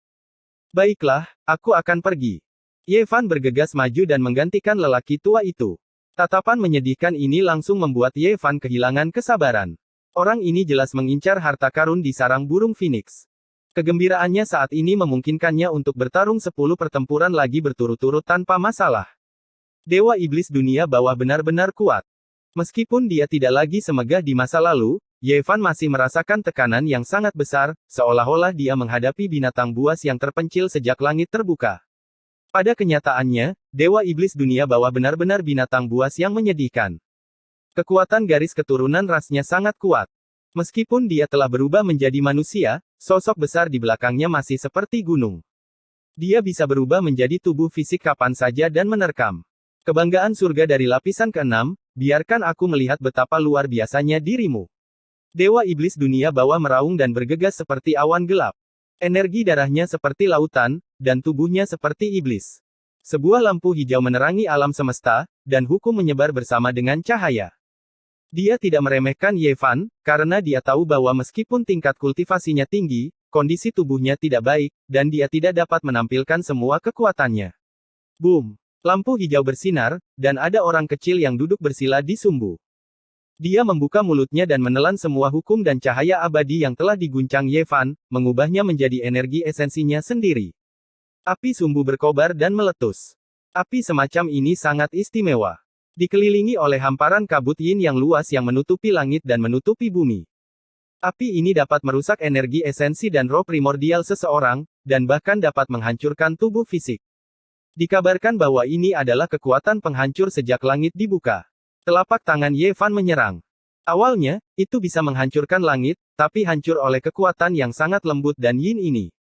Baiklah, aku akan pergi. Ye Fan bergegas maju dan menggantikan lelaki tua itu. Tatapan menyedihkan ini langsung membuat Ye Fan kehilangan kesabaran. Orang ini jelas mengincar harta karun di sarang burung Phoenix. Kegembiraannya saat ini memungkinkannya untuk bertarung 10 pertempuran lagi berturut-turut tanpa masalah. Dewa Iblis dunia bawah benar-benar kuat. Meskipun dia tidak lagi semegah di masa lalu, Ye Fan masih merasakan tekanan yang sangat besar, seolah-olah dia menghadapi binatang buas yang terpencil sejak langit terbuka. Pada kenyataannya, Dewa Iblis dunia bawah benar-benar binatang buas yang menyedihkan. Kekuatan garis keturunan rasnya sangat kuat. Meskipun dia telah berubah menjadi manusia, sosok besar di belakangnya masih seperti gunung. Dia bisa berubah menjadi tubuh fisik kapan saja dan menerkam. Kebanggaan surga dari lapisan ke-6, biarkan aku melihat betapa luar biasanya dirimu. Dewa Iblis dunia bawah meraung dan bergegas seperti awan gelap. Energi darahnya seperti lautan, dan tubuhnya seperti iblis. Sebuah lampu hijau menerangi alam semesta, dan hukum menyebar bersama dengan cahaya. Dia tidak meremehkan Ye Fan, karena dia tahu bahwa meskipun tingkat kultivasinya tinggi, kondisi tubuhnya tidak baik, dan dia tidak dapat menampilkan semua kekuatannya. Boom! Lampu hijau bersinar, dan ada orang kecil yang duduk bersila di sumbu. Dia membuka mulutnya dan menelan semua hukum dan cahaya abadi yang telah diguncang Ye Fan, mengubahnya menjadi energi esensinya sendiri. Api sumbu berkobar dan meletus. Api semacam ini sangat istimewa. Dikelilingi oleh hamparan kabut yin yang luas yang menutupi langit dan menutupi bumi. Api ini dapat merusak energi esensi dan roh primordial seseorang, dan bahkan dapat menghancurkan tubuh fisik. Dikabarkan bahwa ini adalah kekuatan penghancur sejak langit dibuka. Telapak tangan Ye Fan menyerang. Awalnya, itu bisa menghancurkan langit, tapi hancur oleh kekuatan yang sangat lembut dan yin ini.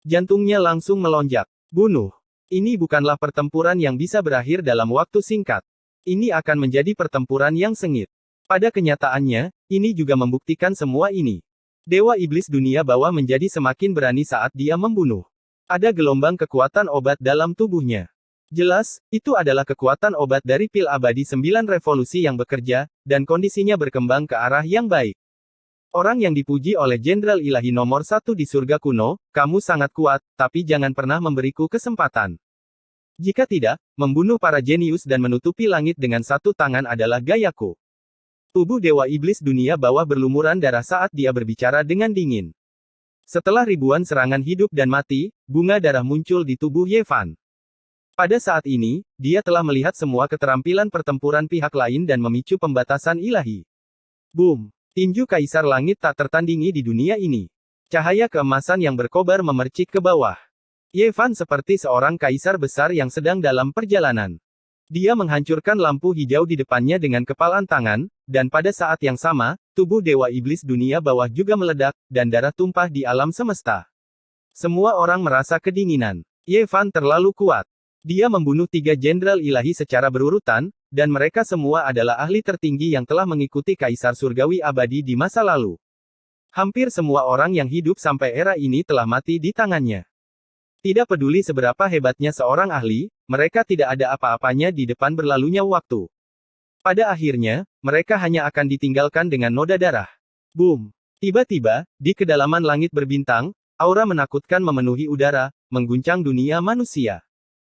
Jantungnya langsung melonjak. Bunuh. Ini bukanlah pertempuran yang bisa berakhir dalam waktu singkat. Ini akan menjadi pertempuran yang sengit. Pada kenyataannya, ini juga membuktikan semua ini. Dewa Iblis dunia bawah menjadi semakin berani saat dia membunuh. Ada gelombang kekuatan obat dalam tubuhnya. Jelas, itu adalah kekuatan obat dari pil abadi 9 revolusi yang bekerja, dan kondisinya berkembang ke arah yang baik. Orang yang dipuji oleh Jenderal Ilahi nomor 1 di surga kuno, kamu sangat kuat, tapi jangan pernah memberiku kesempatan. Jika tidak, membunuh para jenius dan menutupi langit dengan satu tangan adalah gayaku. Tubuh Dewa Iblis dunia bawah berlumuran darah saat dia berbicara dengan dingin. Setelah ribuan serangan hidup dan mati, bunga darah muncul di tubuh Ye Fan. Pada saat ini, dia telah melihat semua keterampilan pertempuran pihak lain dan memicu pembatasan ilahi. Boom! Tinju Kaisar Langit tak tertandingi di dunia ini. Cahaya keemasan yang berkobar memercik ke bawah. Ye Fan seperti seorang kaisar besar yang sedang dalam perjalanan. Dia menghancurkan lampu hijau di depannya dengan kepalan tangan, dan pada saat yang sama, tubuh Dewa Iblis dunia bawah juga meledak, dan darah tumpah di alam semesta. Semua orang merasa kedinginan. Ye Fan terlalu kuat. Dia membunuh 3 jenderal ilahi secara berurutan, dan mereka semua adalah ahli tertinggi yang telah mengikuti Kaisar Surgawi abadi di masa lalu. Hampir semua orang yang hidup sampai era ini telah mati di tangannya. Tidak peduli seberapa hebatnya seorang ahli, mereka tidak ada apa-apanya di depan berlalunya waktu. Pada akhirnya, mereka hanya akan ditinggalkan dengan noda darah. Boom! Tiba-tiba, di kedalaman langit berbintang, aura menakutkan memenuhi udara, mengguncang dunia manusia.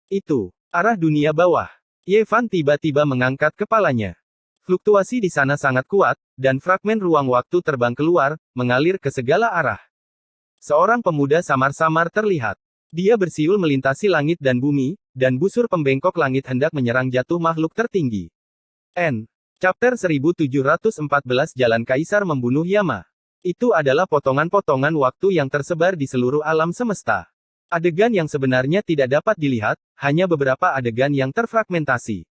Itu arah dunia bawah. Ye Fan tiba-tiba mengangkat kepalanya. Fluktuasi di sana sangat kuat, dan fragmen ruang waktu terbang keluar, mengalir ke segala arah. Seorang pemuda samar-samar terlihat. Dia bersiul melintasi langit dan bumi, dan busur pembengkok langit hendak menyerang jatuh makhluk tertinggi. Chapter 1714 Jalan Kaisar Membunuh Yama. Itu adalah potongan-potongan waktu yang tersebar di seluruh alam semesta. Adegan yang sebenarnya tidak dapat dilihat, hanya beberapa adegan yang terfragmentasi.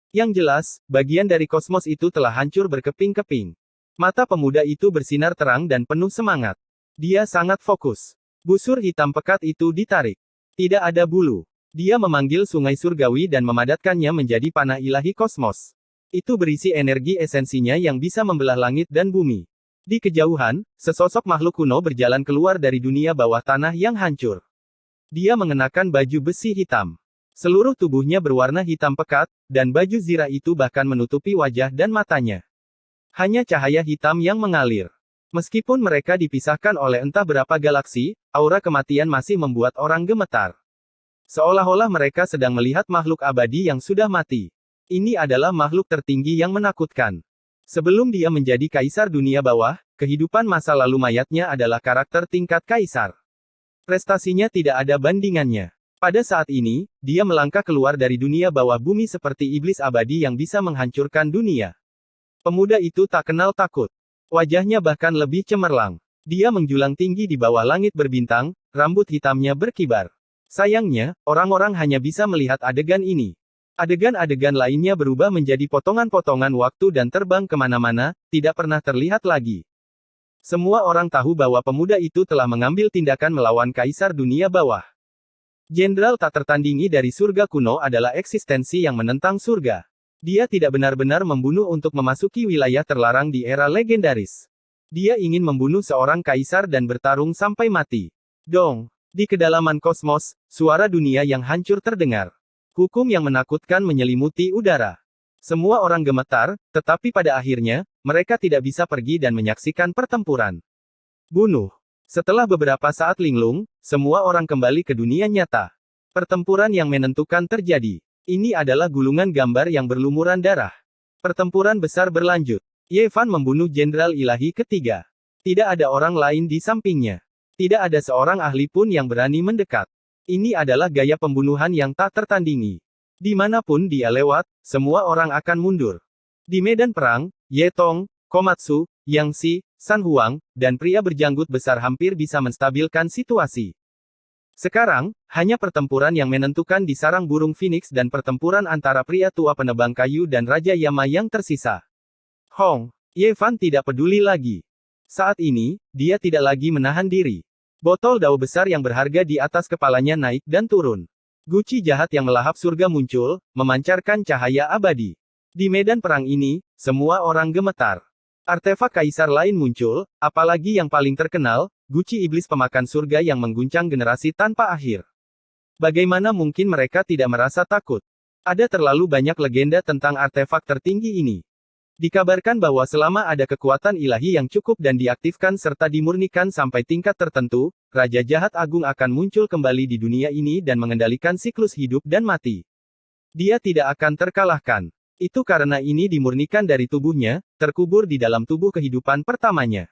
Yang jelas, bagian dari kosmos itu telah hancur berkeping-keping. Mata pemuda itu bersinar terang dan penuh semangat. Dia sangat fokus. Busur hitam pekat itu ditarik. Tidak ada bulu. Dia memanggil sungai surgawi dan memadatkannya menjadi panah ilahi kosmos. Itu berisi energi esensinya yang bisa membelah langit dan bumi. Di kejauhan, sesosok makhluk kuno berjalan keluar dari dunia bawah tanah yang hancur. Dia mengenakan baju besi hitam. Seluruh tubuhnya berwarna hitam pekat, dan baju zirah itu bahkan menutupi wajah dan matanya. Hanya cahaya hitam yang mengalir. Meskipun mereka dipisahkan oleh entah berapa galaksi, aura kematian masih membuat orang gemetar. Seolah-olah mereka sedang melihat makhluk abadi yang sudah mati. Ini adalah makhluk tertinggi yang menakutkan. Sebelum dia menjadi kaisar dunia bawah, kehidupan masa lalu mayatnya adalah karakter tingkat kaisar. Prestasinya tidak ada bandingannya. Pada saat ini, dia melangkah keluar dari dunia bawah bumi seperti iblis abadi yang bisa menghancurkan dunia. Pemuda itu tak kenal takut. Wajahnya bahkan lebih cemerlang. Dia menjulang tinggi di bawah langit berbintang, rambut hitamnya berkibar. Sayangnya, orang-orang hanya bisa melihat adegan ini. Adegan-adegan lainnya berubah menjadi potongan-potongan waktu dan terbang kemana-mana, tidak pernah terlihat lagi. Semua orang tahu bahwa pemuda itu telah mengambil tindakan melawan Kaisar Dunia Bawah. Jenderal tak tertandingi dari surga kuno adalah eksistensi yang menentang surga. Dia tidak benar-benar membunuh untuk memasuki wilayah terlarang di era legendaris. Dia ingin membunuh seorang kaisar dan bertarung sampai mati. Dong. Di kedalaman kosmos, suara dunia yang hancur terdengar. Hukum yang menakutkan menyelimuti udara. Semua orang gemetar, tetapi pada akhirnya, mereka tidak bisa pergi dan menyaksikan pertempuran. Bunuh. Setelah beberapa saat linglung, semua orang kembali ke dunia nyata. Pertempuran yang menentukan terjadi. Ini adalah gulungan gambar yang berlumuran darah. Pertempuran besar berlanjut. Ye Fan membunuh Jenderal Ilahi ketiga. Tidak ada orang lain di sampingnya. Tidak ada seorang ahli pun yang berani mendekat. Ini adalah gaya pembunuhan yang tak tertandingi. Dimanapun dia lewat, semua orang akan mundur. Di medan perang, Ye Tong, Komatsu, Yang Xi, San Huang, dan pria berjanggut besar hampir bisa menstabilkan situasi. Sekarang, hanya pertempuran yang menentukan di sarang burung Phoenix dan pertempuran antara pria tua penebang kayu dan Raja Yama yang tersisa. Hong, Ye Fan tidak peduli lagi. Saat ini, dia tidak lagi menahan diri. Botol dao besar yang berharga di atas kepalanya naik dan turun. Guci jahat yang melahap surga muncul, memancarkan cahaya abadi. Di medan perang ini, semua orang gemetar. Artefak kaisar lain muncul, apalagi yang paling terkenal, Guci iblis pemakan surga yang mengguncang generasi tanpa akhir. Bagaimana mungkin mereka tidak merasa takut? Ada terlalu banyak legenda tentang artefak tertinggi ini. Dikabarkan bahwa selama ada kekuatan ilahi yang cukup dan diaktifkan serta dimurnikan sampai tingkat tertentu, Raja Jahat Agung akan muncul kembali di dunia ini dan mengendalikan siklus hidup dan mati. Dia tidak akan terkalahkan. Itu karena ini dimurnikan dari tubuhnya, terkubur di dalam tubuh kehidupan pertamanya.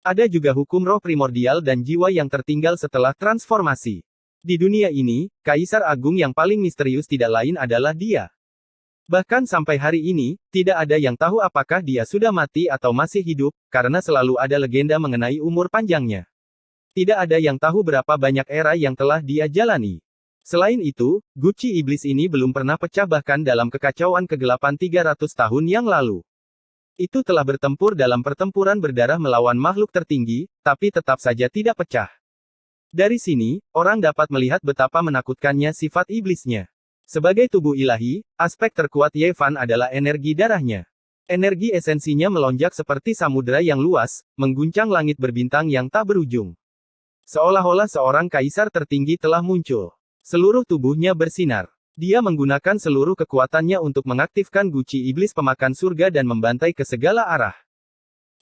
Ada juga hukum roh primordial dan jiwa yang tertinggal setelah transformasi. Di dunia ini, Kaisar Agung yang paling misterius tidak lain adalah dia. Bahkan sampai hari ini, tidak ada yang tahu apakah dia sudah mati atau masih hidup, karena selalu ada legenda mengenai umur panjangnya. Tidak ada yang tahu berapa banyak era yang telah dia jalani. Selain itu, Guci iblis ini belum pernah pecah bahkan dalam kekacauan kegelapan 300 tahun yang lalu. Itu telah bertempur dalam pertempuran berdarah melawan makhluk tertinggi, tapi tetap saja tidak pecah. Dari sini, orang dapat melihat betapa menakutkannya sifat iblisnya. Sebagai tubuh ilahi, aspek terkuat Ye Fan adalah energi darahnya. Energi esensinya melonjak seperti samudera yang luas, mengguncang langit berbintang yang tak berujung. Seolah-olah seorang kaisar tertinggi telah muncul. Seluruh tubuhnya bersinar. Dia menggunakan seluruh kekuatannya untuk mengaktifkan Guci iblis pemakan surga dan membantai ke segala arah.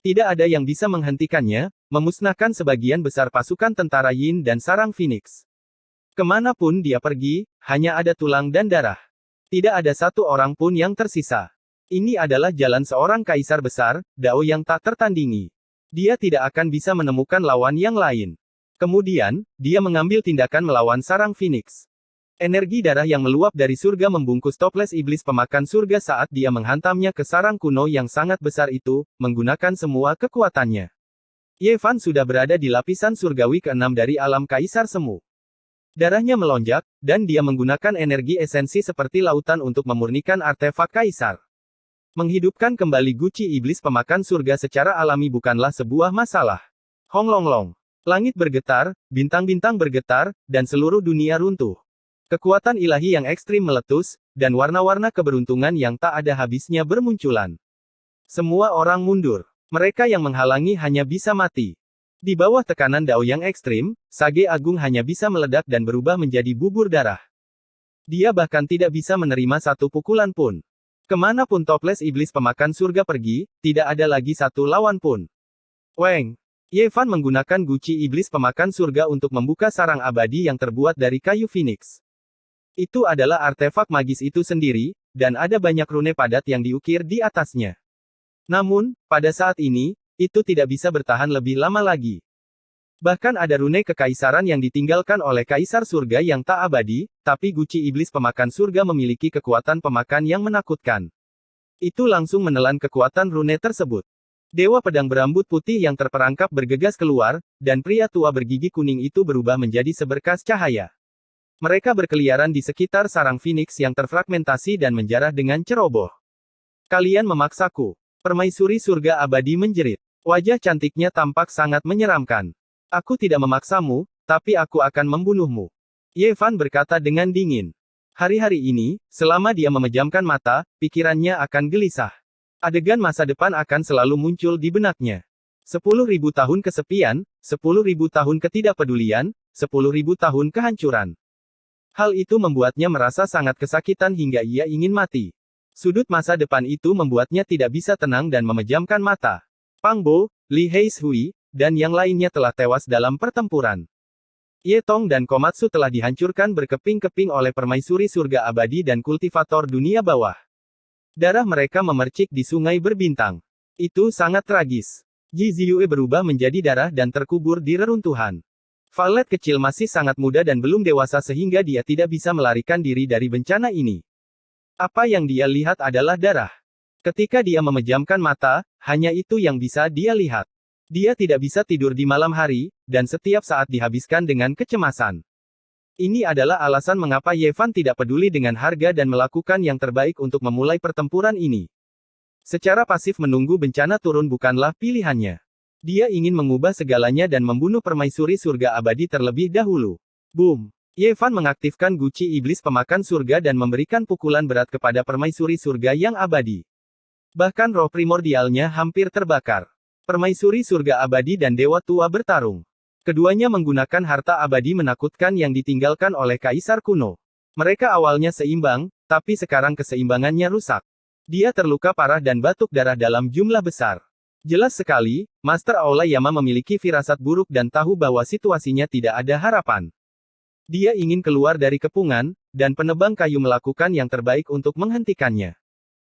Tidak ada yang bisa menghentikannya, memusnahkan sebagian besar pasukan tentara Yin dan sarang Phoenix. Kemanapun dia pergi, hanya ada tulang dan darah. Tidak ada satu orang pun yang tersisa. Ini adalah jalan seorang kaisar besar, Dao yang tak tertandingi. Dia tidak akan bisa menemukan lawan yang lain. Kemudian, dia mengambil tindakan melawan sarang Phoenix. Energi darah yang meluap dari surga membungkus toples iblis pemakan surga saat dia menghantamnya ke sarang kuno yang sangat besar itu, menggunakan semua kekuatannya. Ye Fan sudah berada di lapisan surgawi ke-6 dari alam kaisar semu. Darahnya melonjak, dan dia menggunakan energi esensi seperti lautan untuk memurnikan artefak kaisar. Menghidupkan kembali Guci iblis pemakan surga secara alami bukanlah sebuah masalah. Hong Long Long. Langit bergetar, bintang-bintang bergetar, dan seluruh dunia runtuh. Kekuatan ilahi yang ekstrim meletus, dan warna-warna keberuntungan yang tak ada habisnya bermunculan. Semua orang mundur. Mereka yang menghalangi hanya bisa mati. Di bawah tekanan Dao yang ekstrim, Sage Agung hanya bisa meledak dan berubah menjadi bubur darah. Dia bahkan tidak bisa menerima satu pukulan pun. Kemanapun toples iblis pemakan surga pergi, tidak ada lagi satu lawan pun. Weng. Ye Fan menggunakan Guci iblis pemakan surga untuk membuka sarang abadi yang terbuat dari kayu Phoenix. Itu adalah artefak magis itu sendiri, dan ada banyak rune padat yang diukir di atasnya. Namun, pada saat ini, itu tidak bisa bertahan lebih lama lagi. Bahkan ada rune kekaisaran yang ditinggalkan oleh kaisar surga yang tak abadi, tapi Guci iblis pemakan surga memiliki kekuatan pemakan yang menakutkan. Itu langsung menelan kekuatan rune tersebut. Dewa pedang berambut putih yang terperangkap bergegas keluar, dan pria tua bergigi kuning itu berubah menjadi seberkas cahaya. Mereka berkeliaran di sekitar sarang Phoenix yang terfragmentasi dan menjarah dengan ceroboh. Kalian memaksaku. Permaisuri surga abadi menjerit. Wajah cantiknya tampak sangat menyeramkan. Aku tidak memaksamu, tapi aku akan membunuhmu. Ye Fan berkata dengan dingin. Hari-hari ini, selama dia memejamkan mata, pikirannya akan gelisah. Adegan masa depan akan selalu muncul di benaknya. 10.000 tahun kesepian, 10.000 tahun ketidakpedulian, 10.000 tahun kehancuran. Hal itu membuatnya merasa sangat kesakitan hingga ia ingin mati. Sudut masa depan itu membuatnya tidak bisa tenang dan memejamkan mata. Pang Bo, Li Heishui, dan yang lainnya telah tewas dalam pertempuran. Ye Tong dan Komatsu telah dihancurkan berkeping-keping oleh permaisuri surga abadi dan kultivator dunia bawah. Darah mereka memercik di sungai berbintang. Itu sangat tragis. Ji Ziyue berubah menjadi darah dan terkubur di reruntuhan. Valet kecil masih sangat muda dan belum dewasa sehingga dia tidak bisa melarikan diri dari bencana ini. Apa yang dia lihat adalah darah. Ketika dia memejamkan mata, hanya itu yang bisa dia lihat. Dia tidak bisa tidur di malam hari, dan setiap saat dihabiskan dengan kecemasan. Ini adalah alasan mengapa Ye Fan tidak peduli dengan harga dan melakukan yang terbaik untuk memulai pertempuran ini. Secara pasif menunggu bencana turun bukanlah pilihannya. Dia ingin mengubah segalanya dan membunuh permaisuri surga abadi terlebih dahulu. Boom! Ye Fan mengaktifkan guci iblis pemakan surga dan memberikan pukulan berat kepada permaisuri surga yang abadi. Bahkan roh primordialnya hampir terbakar. Permaisuri surga abadi dan dewa tua bertarung. Keduanya menggunakan harta abadi menakutkan yang ditinggalkan oleh kaisar kuno. Mereka awalnya seimbang, tapi sekarang keseimbangannya rusak. Dia terluka parah dan batuk darah dalam jumlah besar. Jelas sekali, Master Aolayama memiliki firasat buruk dan tahu bahwa situasinya tidak ada harapan. Dia ingin keluar dari kepungan, dan penebang kayu melakukan yang terbaik untuk menghentikannya.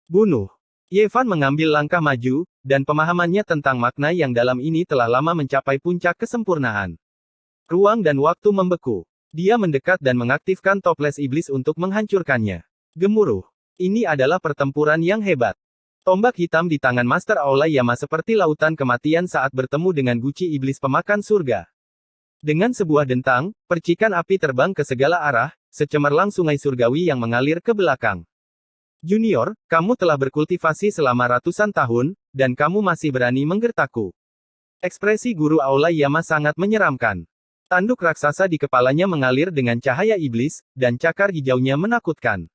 Bunuh. Ye Fan mengambil langkah maju, dan pemahamannya tentang makna yang dalam ini telah lama mencapai puncak kesempurnaan. Ruang dan waktu membeku. Dia mendekat dan mengaktifkan toples iblis untuk menghancurkannya. Gemuruh. Ini adalah pertempuran yang hebat. Tombak hitam di tangan Master Aolayama seperti lautan kematian saat bertemu dengan guci iblis pemakan surga. Dengan sebuah dentang, percikan api terbang ke segala arah, secemerlang sungai surgawi yang mengalir ke belakang. Junior, kamu telah berkultivasi selama ratusan tahun, dan kamu masih berani menggertakku. Ekspresi guru Aolayama sangat menyeramkan. Tanduk raksasa di kepalanya mengalir dengan cahaya iblis, dan cakar hijaunya menakutkan.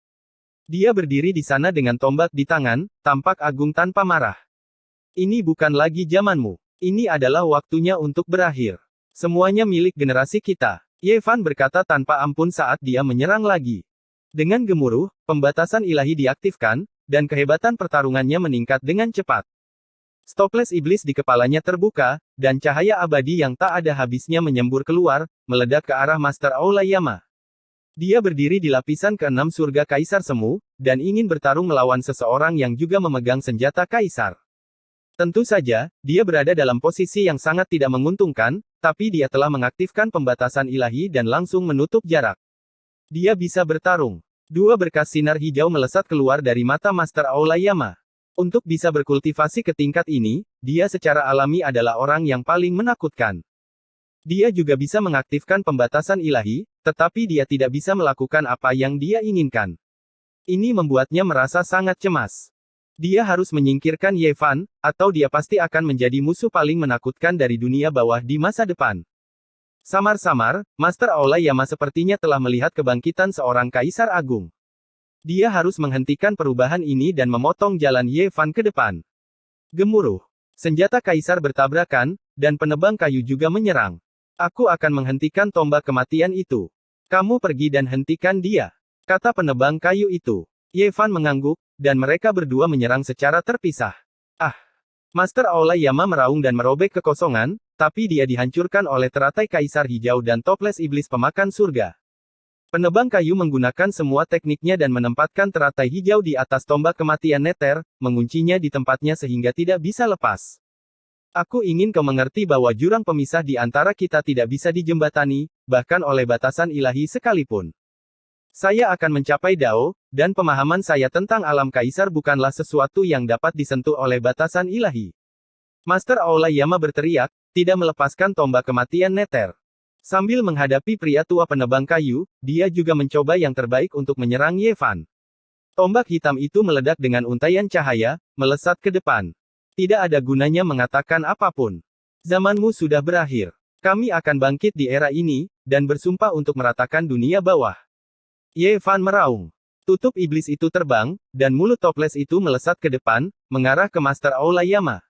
Dia berdiri di sana dengan tombak di tangan, tampak agung tanpa marah. Ini bukan lagi zamanmu. Ini adalah waktunya untuk berakhir. Semuanya milik generasi kita. Ye Fan berkata tanpa ampun saat dia menyerang lagi. Dengan gemuruh, pembatasan ilahi diaktifkan, dan kehebatan pertarungannya meningkat dengan cepat. Stoples iblis di kepalanya terbuka, dan cahaya abadi yang tak ada habisnya menyembur keluar, meledak ke arah Master Aolayama. Dia berdiri di lapisan ke-6 surga Kaisar Semu, dan ingin bertarung melawan seseorang yang juga memegang senjata Kaisar. Tentu saja, dia berada dalam posisi yang sangat tidak menguntungkan, tapi dia telah mengaktifkan pembatasan ilahi dan langsung menutup jarak. Dia bisa bertarung. Dua berkas sinar hijau melesat keluar dari mata Master Aolayama. Untuk bisa berkultivasi ke tingkat ini, dia secara alami adalah orang yang paling menakutkan. Dia juga bisa mengaktifkan pembatasan ilahi, tetapi dia tidak bisa melakukan apa yang dia inginkan. Ini membuatnya merasa sangat cemas. Dia harus menyingkirkan Ye Fan, atau dia pasti akan menjadi musuh paling menakutkan dari dunia bawah di masa depan. Samar-samar, Master Aolayama sepertinya telah melihat kebangkitan seorang kaisar agung. Dia harus menghentikan perubahan ini dan memotong jalan Ye Fan ke depan. Gemuruh. Senjata kaisar bertabrakan, dan penebang kayu juga menyerang. Aku akan menghentikan tombak kematian itu. Kamu pergi dan hentikan dia, kata penebang kayu itu. Ye Fan mengangguk, dan mereka berdua menyerang secara terpisah. Ah! Master Aolayama meraung dan merobek kekosongan, tapi dia dihancurkan oleh teratai kaisar hijau dan toples iblis pemakan surga. Penebang kayu menggunakan semua tekniknya dan menempatkan teratai hijau di atas tombak kematian Nether, menguncinya di tempatnya sehingga tidak bisa lepas. Aku ingin kau mengerti bahwa jurang pemisah di antara kita tidak bisa dijembatani, bahkan oleh batasan ilahi sekalipun. Saya akan mencapai Dao, dan pemahaman saya tentang alam kaisar bukanlah sesuatu yang dapat disentuh oleh batasan ilahi. Master Aolayama berteriak, tidak melepaskan tombak kematian Nether. Sambil menghadapi pria tua penebang kayu, dia juga mencoba yang terbaik untuk menyerang Ye Fan. Tombak hitam itu meledak dengan untaian cahaya, melesat ke depan. Tidak ada gunanya mengatakan apapun. Zamanmu sudah berakhir. Kami akan bangkit di era ini, dan bersumpah untuk meratakan dunia bawah. Ye Fan meraung. Tutup iblis itu terbang, dan mulut toples itu melesat ke depan, mengarah ke Master Aolayama.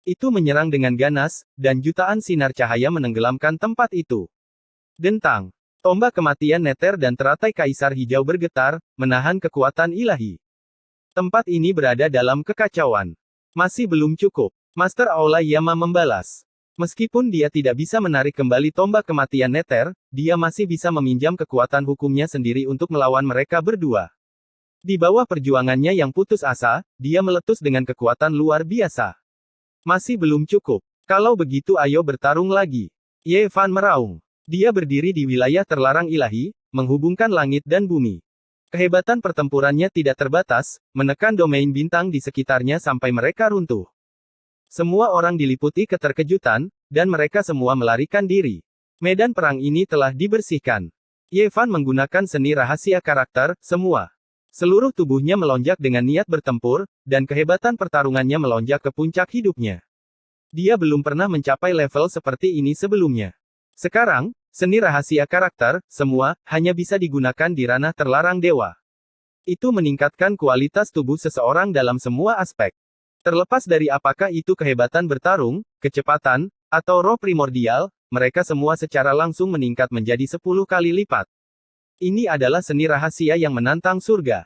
Itu menyerang dengan ganas, dan jutaan sinar cahaya menenggelamkan tempat itu. Dentang. Tombak kematian neter dan teratai kaisar hijau bergetar, menahan kekuatan ilahi. Tempat ini berada dalam kekacauan. Masih belum cukup. Master Aolayama membalas. Meskipun dia tidak bisa menarik kembali tombak kematian neter, dia masih bisa meminjam kekuatan hukumnya sendiri untuk melawan mereka berdua. Di bawah perjuangannya yang putus asa, dia meletus dengan kekuatan luar biasa. Masih belum cukup. Kalau begitu ayo bertarung lagi. Ye Fan meraung. Dia berdiri di wilayah terlarang ilahi, menghubungkan langit dan bumi. Kehebatan pertempurannya tidak terbatas, menekan domain bintang di sekitarnya sampai mereka runtuh. Semua orang diliputi keterkejutan, dan mereka semua melarikan diri. Medan perang ini telah dibersihkan. Ye Fan menggunakan seni rahasia karakter, semua. Seluruh tubuhnya melonjak dengan niat bertempur, dan kehebatan pertarungannya melonjak ke puncak hidupnya. Dia belum pernah mencapai level seperti ini sebelumnya. Sekarang, seni rahasia karakter, semua, hanya bisa digunakan di ranah terlarang dewa. Itu meningkatkan kualitas tubuh seseorang dalam semua aspek. Terlepas dari apakah itu kehebatan bertarung, kecepatan, atau roh primordial, mereka semua secara langsung meningkat menjadi 10 kali lipat. Ini adalah seni rahasia yang menantang surga.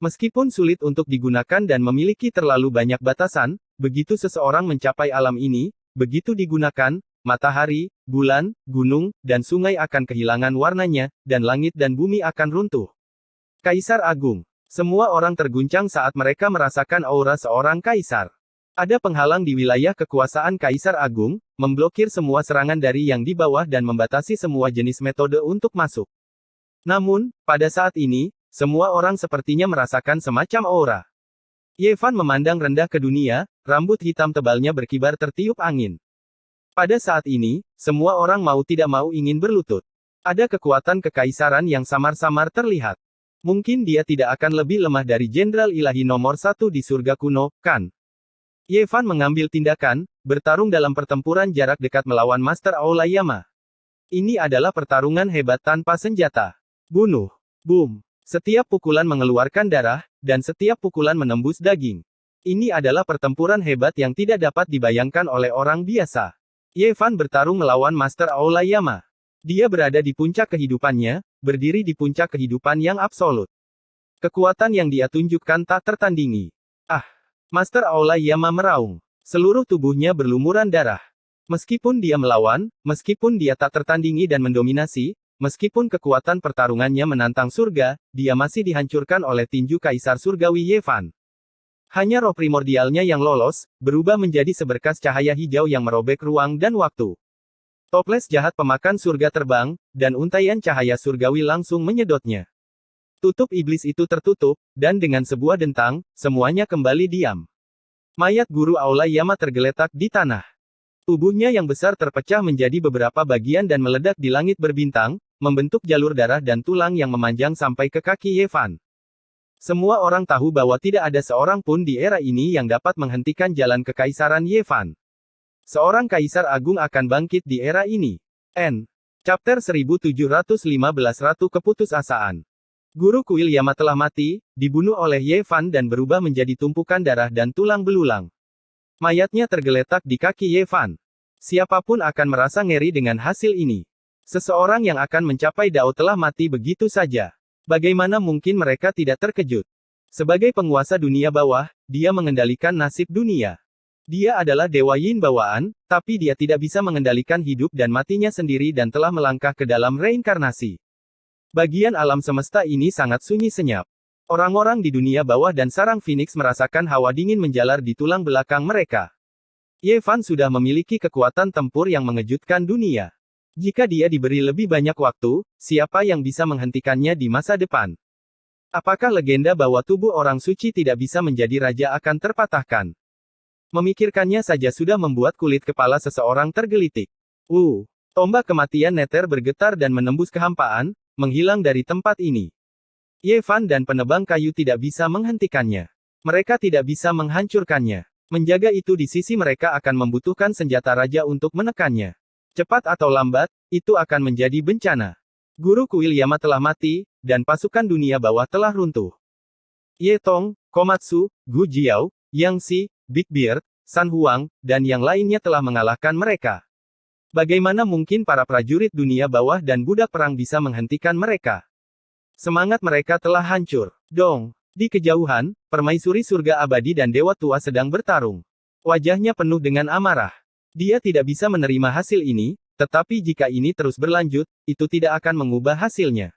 Meskipun sulit untuk digunakan dan memiliki terlalu banyak batasan, begitu seseorang mencapai alam ini, begitu digunakan, matahari, bulan, gunung, dan sungai akan kehilangan warnanya, dan langit dan bumi akan runtuh. Kaisar Agung. Semua orang terguncang saat mereka merasakan aura seorang kaisar. Ada penghalang di wilayah kekuasaan Kaisar Agung, memblokir semua serangan dari yang di bawah dan membatasi semua jenis metode untuk masuk. Namun, pada saat ini, semua orang sepertinya merasakan semacam aura. Ye Fan memandang rendah ke dunia, rambut hitam tebalnya berkibar tertiup angin. Pada saat ini, semua orang mau tidak mau ingin berlutut. Ada kekuatan kekaisaran yang samar-samar terlihat. Mungkin dia tidak akan lebih lemah dari Jenderal Ilahi nomor 1 di surga kuno, kan? Ye Fan mengambil tindakan, bertarung dalam pertempuran jarak dekat melawan Master Aolayama. Ini adalah pertarungan hebat tanpa senjata. Bunuh. Boom. Setiap pukulan mengeluarkan darah, dan setiap pukulan menembus daging. Ini adalah pertempuran hebat yang tidak dapat dibayangkan oleh orang biasa. Ye Fan bertarung melawan Master Aolayama. Dia berada di puncak kehidupannya, berdiri di puncak kehidupan yang absolut. Kekuatan yang dia tunjukkan tak tertandingi. Ah! Master Aolayama meraung. Seluruh tubuhnya berlumuran darah. Meskipun dia melawan, meskipun dia tak tertandingi dan mendominasi, meskipun kekuatan pertarungannya menantang surga, dia masih dihancurkan oleh tinju Kaisar Surgawi Ye Fan. Hanya roh primordialnya yang lolos, berubah menjadi seberkas cahaya hijau yang merobek ruang dan waktu. Toples jahat pemakan surga terbang, dan untaian cahaya surgawi langsung menyedotnya. Tutup iblis itu tertutup, dan dengan sebuah dentang, semuanya kembali diam. Mayat Guru Aolayama tergeletak di tanah. Tubuhnya yang besar terpecah menjadi beberapa bagian dan meledak di langit berbintang, membentuk jalur darah dan tulang yang memanjang sampai ke kaki Ye Fan. Semua orang tahu bahwa tidak ada seorang pun di era ini yang dapat menghentikan jalan kekaisaran Ye Fan. Seorang kaisar agung akan bangkit di era ini. N. Chapter 1715 Ratu Keputusasaan. Guru Kuil Yama telah mati, dibunuh oleh Ye Fan dan berubah menjadi tumpukan darah dan tulang belulang. Mayatnya tergeletak di kaki Ye Fan. Siapapun akan merasa ngeri dengan hasil ini. Seseorang yang akan mencapai Dao telah mati begitu saja. Bagaimana mungkin mereka tidak terkejut? Sebagai penguasa dunia bawah, dia mengendalikan nasib dunia. Dia adalah Dewa Yin bawaan, tapi dia tidak bisa mengendalikan hidup dan matinya sendiri dan telah melangkah ke dalam reinkarnasi. Bagian alam semesta ini sangat sunyi senyap. Orang-orang di dunia bawah dan sarang Phoenix merasakan hawa dingin menjalar di tulang belakang mereka. Ye Fan sudah memiliki kekuatan tempur yang mengejutkan dunia. Jika dia diberi lebih banyak waktu, siapa yang bisa menghentikannya di masa depan? Apakah legenda bahwa tubuh orang suci tidak bisa menjadi raja akan terpatahkan? Memikirkannya saja sudah membuat kulit kepala seseorang tergelitik. Tombak kematian neter bergetar dan menembus kehampaan, menghilang dari tempat ini. Ye Fan dan penebang kayu tidak bisa menghentikannya. Mereka tidak bisa menghancurkannya. Menjaga itu di sisi mereka akan membutuhkan senjata raja untuk menekannya. Cepat atau lambat, itu akan menjadi bencana. Guru kuil Yama telah mati, dan pasukan dunia bawah telah runtuh. Ye Tong, Komatsu, Gu Jiao, Yang Xi, Big Beard, San Huang, dan yang lainnya telah mengalahkan mereka. Bagaimana mungkin para prajurit dunia bawah dan budak perang bisa menghentikan mereka? Semangat mereka telah hancur. Dong. Di kejauhan, permaisuri surga abadi dan dewa tua sedang bertarung. Wajahnya penuh dengan amarah. Dia tidak bisa menerima hasil ini, tetapi jika ini terus berlanjut, itu tidak akan mengubah hasilnya.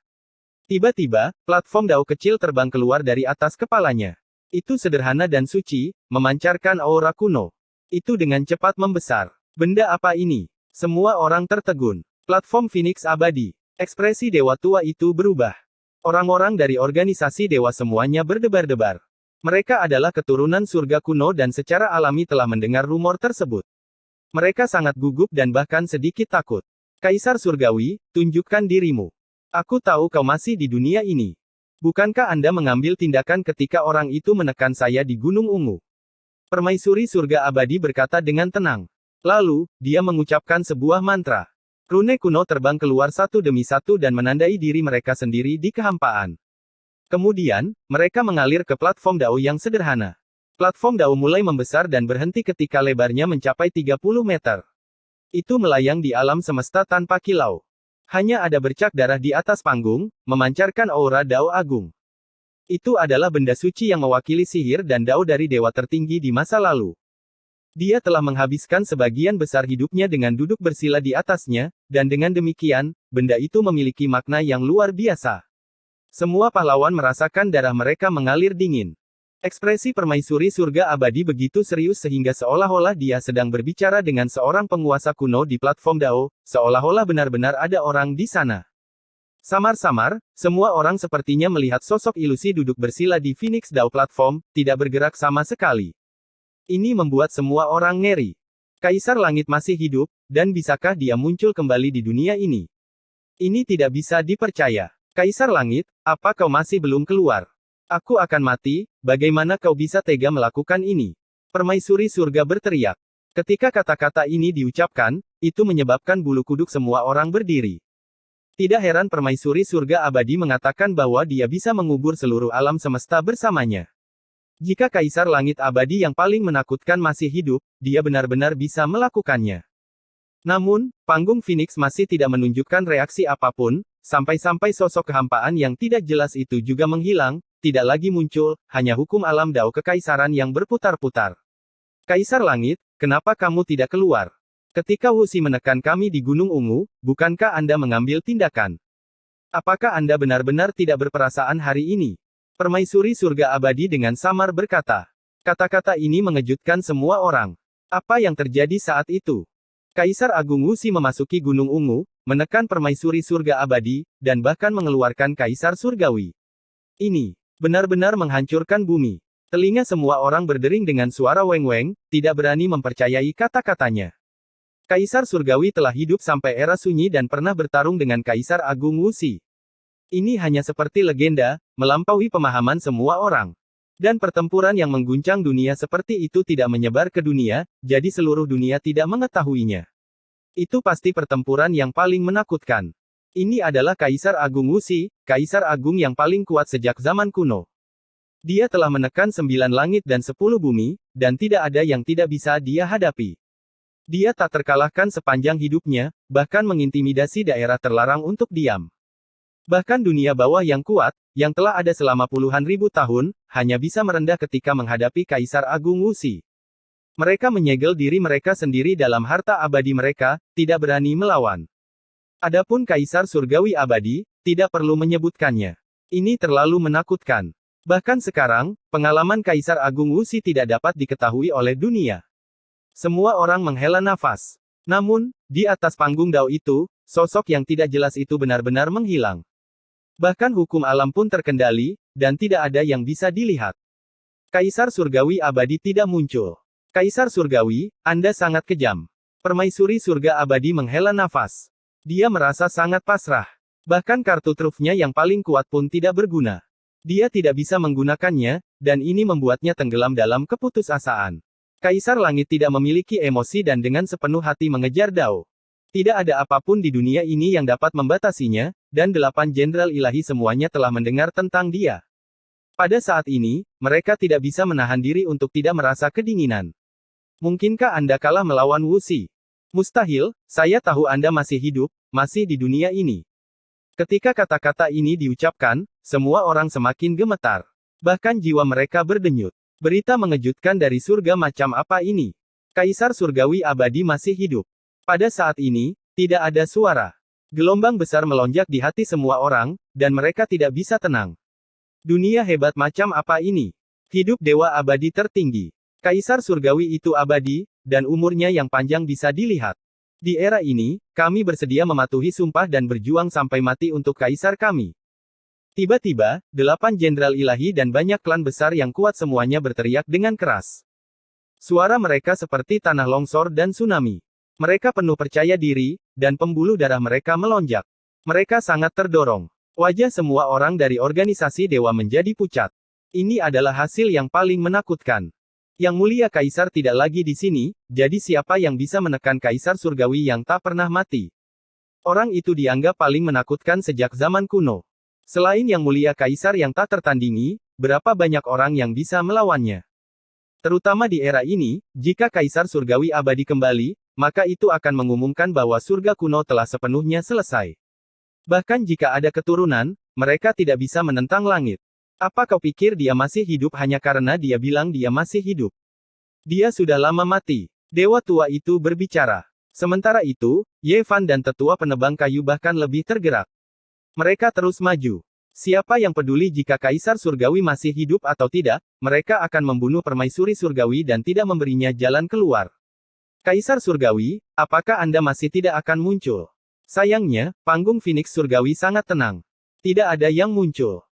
Tiba-tiba, platform dao kecil terbang keluar dari atas kepalanya. Itu sederhana dan suci, memancarkan aura kuno. Itu dengan cepat membesar. Benda apa ini? Semua orang tertegun. Platform Phoenix abadi. Ekspresi dewa tua itu berubah. Orang-orang dari organisasi dewa semuanya berdebar-debar. Mereka adalah keturunan surga kuno dan secara alami telah mendengar rumor tersebut. Mereka sangat gugup dan bahkan sedikit takut. Kaisar Surgawi, tunjukkan dirimu. Aku tahu kau masih di dunia ini. Bukankah Anda mengambil tindakan ketika orang itu menekan saya di Gunung Ungu? Permaisuri surga abadi berkata dengan tenang. Lalu, dia mengucapkan sebuah mantra. Rune kuno terbang keluar satu demi satu dan menandai diri mereka sendiri di kehampaan. Kemudian, mereka mengalir ke platform dao yang sederhana. Platform dao mulai membesar dan berhenti ketika lebarnya mencapai 30 meter. Itu melayang di alam semesta tanpa kilau. Hanya ada bercak darah di atas panggung, memancarkan aura dao agung. Itu adalah benda suci yang mewakili sihir dan dao dari dewa tertinggi di masa lalu. Dia telah menghabiskan sebagian besar hidupnya dengan duduk bersila di atasnya, dan dengan demikian, benda itu memiliki makna yang luar biasa. Semua pahlawan merasakan darah mereka mengalir dingin. Ekspresi permaisuri surga abadi begitu serius sehingga seolah-olah dia sedang berbicara dengan seorang penguasa kuno di platform dao, seolah-olah benar-benar ada orang di sana. Samar-samar, semua orang sepertinya melihat sosok ilusi duduk bersila di Phoenix Dao platform, tidak bergerak sama sekali. Ini membuat semua orang ngeri. Kaisar Langit masih hidup, dan bisakah dia muncul kembali di dunia ini? Ini tidak bisa dipercaya. Kaisar Langit, apa kau masih belum keluar? Aku akan mati, bagaimana kau bisa tega melakukan ini? Permaisuri surga berteriak. Ketika kata-kata ini diucapkan, itu menyebabkan bulu kuduk semua orang berdiri. Tidak heran permaisuri surga abadi mengatakan bahwa dia bisa mengubur seluruh alam semesta bersamanya. Jika Kaisar Langit abadi yang paling menakutkan masih hidup, dia benar-benar bisa melakukannya. Namun, panggung Phoenix masih tidak menunjukkan reaksi apapun, sampai-sampai sosok kehampaan yang tidak jelas itu juga menghilang, tidak lagi muncul, hanya hukum alam dao kekaisaran yang berputar-putar. Kaisar Langit, kenapa kamu tidak keluar? Ketika Wuxi menekan kami di Gunung Ungu, bukankah Anda mengambil tindakan? Apakah Anda benar-benar tidak berperasaan hari ini? Permaisuri surga abadi dengan samar berkata. Kata-kata ini mengejutkan semua orang. Apa yang terjadi saat itu? Kaisar Agung Wuxi memasuki Gunung Ungu, menekan permaisuri surga abadi, dan bahkan mengeluarkan Kaisar Surgawi. Ini benar-benar menghancurkan bumi. Telinga semua orang berdering dengan suara weng-weng, tidak berani mempercayai kata-katanya. Kaisar Surgawi telah hidup sampai era sunyi dan pernah bertarung dengan Kaisar Agung Wuxi. Ini hanya seperti legenda, melampaui pemahaman semua orang. Dan pertempuran yang mengguncang dunia seperti itu tidak menyebar ke dunia, jadi seluruh dunia tidak mengetahuinya. Itu pasti pertempuran yang paling menakutkan. Ini adalah Kaisar Agung Wuxi, Kaisar Agung yang paling kuat sejak zaman kuno. Dia telah menekan 9 langit dan 10 bumi, dan tidak ada yang tidak bisa dia hadapi. Dia tak terkalahkan sepanjang hidupnya, bahkan mengintimidasi daerah terlarang untuk diam. Bahkan dunia bawah yang kuat, yang telah ada selama puluhan ribu tahun, hanya bisa merendah ketika menghadapi Kaisar Agung Wuxi. Mereka menyegel diri mereka sendiri dalam harta abadi mereka, tidak berani melawan. Adapun Kaisar Surgawi abadi, tidak perlu menyebutkannya. Ini terlalu menakutkan. Bahkan sekarang, pengalaman Kaisar Agung Wuxi tidak dapat diketahui oleh dunia. Semua orang menghela nafas. Namun, di atas panggung dao itu, sosok yang tidak jelas itu benar-benar menghilang. Bahkan hukum alam pun terkendali, dan tidak ada yang bisa dilihat. Kaisar Surgawi abadi tidak muncul. Kaisar Surgawi, Anda sangat kejam. Permaisuri surga abadi menghela nafas. Dia merasa sangat pasrah. Bahkan kartu trufnya yang paling kuat pun tidak berguna. Dia tidak bisa menggunakannya, dan ini membuatnya tenggelam dalam keputusasaan. Kaisar Langit tidak memiliki emosi dan dengan sepenuh hati mengejar dao. Tidak ada apapun di dunia ini yang dapat membatasinya, dan 8 jenderal ilahi semuanya telah mendengar tentang dia. Pada saat ini, mereka tidak bisa menahan diri untuk tidak merasa kedinginan. Mungkinkah Anda kalah melawan Wuxi? Mustahil, saya tahu Anda masih hidup, masih di dunia ini. Ketika kata-kata ini diucapkan, semua orang semakin gemetar. Bahkan jiwa mereka berdenyut. Berita mengejutkan dari surga macam apa ini? Kaisar surgawi abadi masih hidup. Pada saat ini, tidak ada suara. Gelombang besar melonjak di hati semua orang, dan mereka tidak bisa tenang. Dunia hebat macam apa ini? Hidup dewa abadi tertinggi. Kaisar surgawi itu abadi, dan umurnya yang panjang bisa dilihat. Di era ini, kami bersedia mematuhi sumpah dan berjuang sampai mati untuk kaisar kami. Tiba-tiba, 8 jenderal ilahi dan banyak klan besar yang kuat semuanya berteriak dengan keras. Suara mereka seperti tanah longsor dan tsunami. Mereka penuh percaya diri, dan pembuluh darah mereka melonjak. Mereka sangat terdorong. Wajah semua orang dari organisasi dewa menjadi pucat. Ini adalah hasil yang paling menakutkan. Yang mulia kaisar tidak lagi di sini, jadi siapa yang bisa menekan kaisar surgawi yang tak pernah mati? Orang itu dianggap paling menakutkan sejak zaman kuno. Selain yang mulia kaisar yang tak tertandingi, berapa banyak orang yang bisa melawannya? Terutama di era ini, jika kaisar surgawi abadi kembali, maka itu akan mengumumkan bahwa surga kuno telah sepenuhnya selesai. Bahkan jika ada keturunan, mereka tidak bisa menentang langit. Apa kau pikir dia masih hidup hanya karena dia bilang dia masih hidup? Dia sudah lama mati. Dewa tua itu berbicara. Sementara itu, Ye Fan dan tetua penebang kayu bahkan lebih tergerak. Mereka terus maju. Siapa yang peduli jika kaisar surgawi masih hidup atau tidak, mereka akan membunuh permaisuri surgawi dan tidak memberinya jalan keluar. Kaisar surgawi, apakah Anda masih tidak akan muncul? Sayangnya, panggung Phoenix surgawi sangat tenang. Tidak ada yang muncul.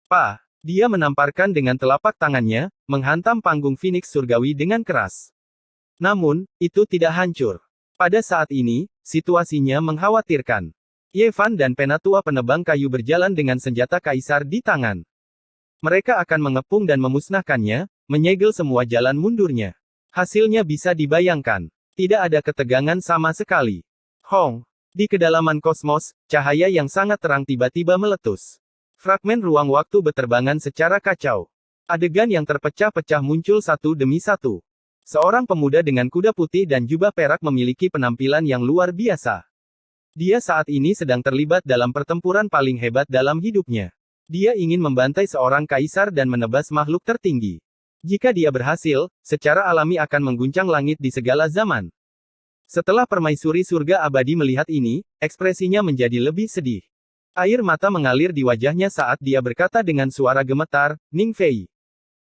Dia menamparkan dengan telapak tangannya, menghantam panggung Phoenix surgawi dengan keras. Namun, itu tidak hancur. Pada saat ini, situasinya mengkhawatirkan. Ye Fan dan penatua penebang kayu berjalan dengan senjata kaisar di tangan. Mereka akan mengepung dan memusnahkannya, menyegel semua jalan mundurnya. Hasilnya bisa dibayangkan. Tidak ada ketegangan sama sekali. Hong. Di kedalaman kosmos, cahaya yang sangat terang tiba-tiba meletus. Fragmen ruang waktu beterbangan secara kacau. Adegan yang terpecah-pecah muncul satu demi satu. Seorang pemuda dengan kuda putih dan jubah perak memiliki penampilan yang luar biasa. Dia saat ini sedang terlibat dalam pertempuran paling hebat dalam hidupnya. Dia ingin membantai seorang kaisar dan menebas makhluk tertinggi. Jika dia berhasil, secara alami akan mengguncang langit di segala zaman. Setelah permaisuri surga abadi melihat ini, ekspresinya menjadi lebih sedih. Air mata mengalir di wajahnya saat dia berkata dengan suara gemetar, Ning Fei.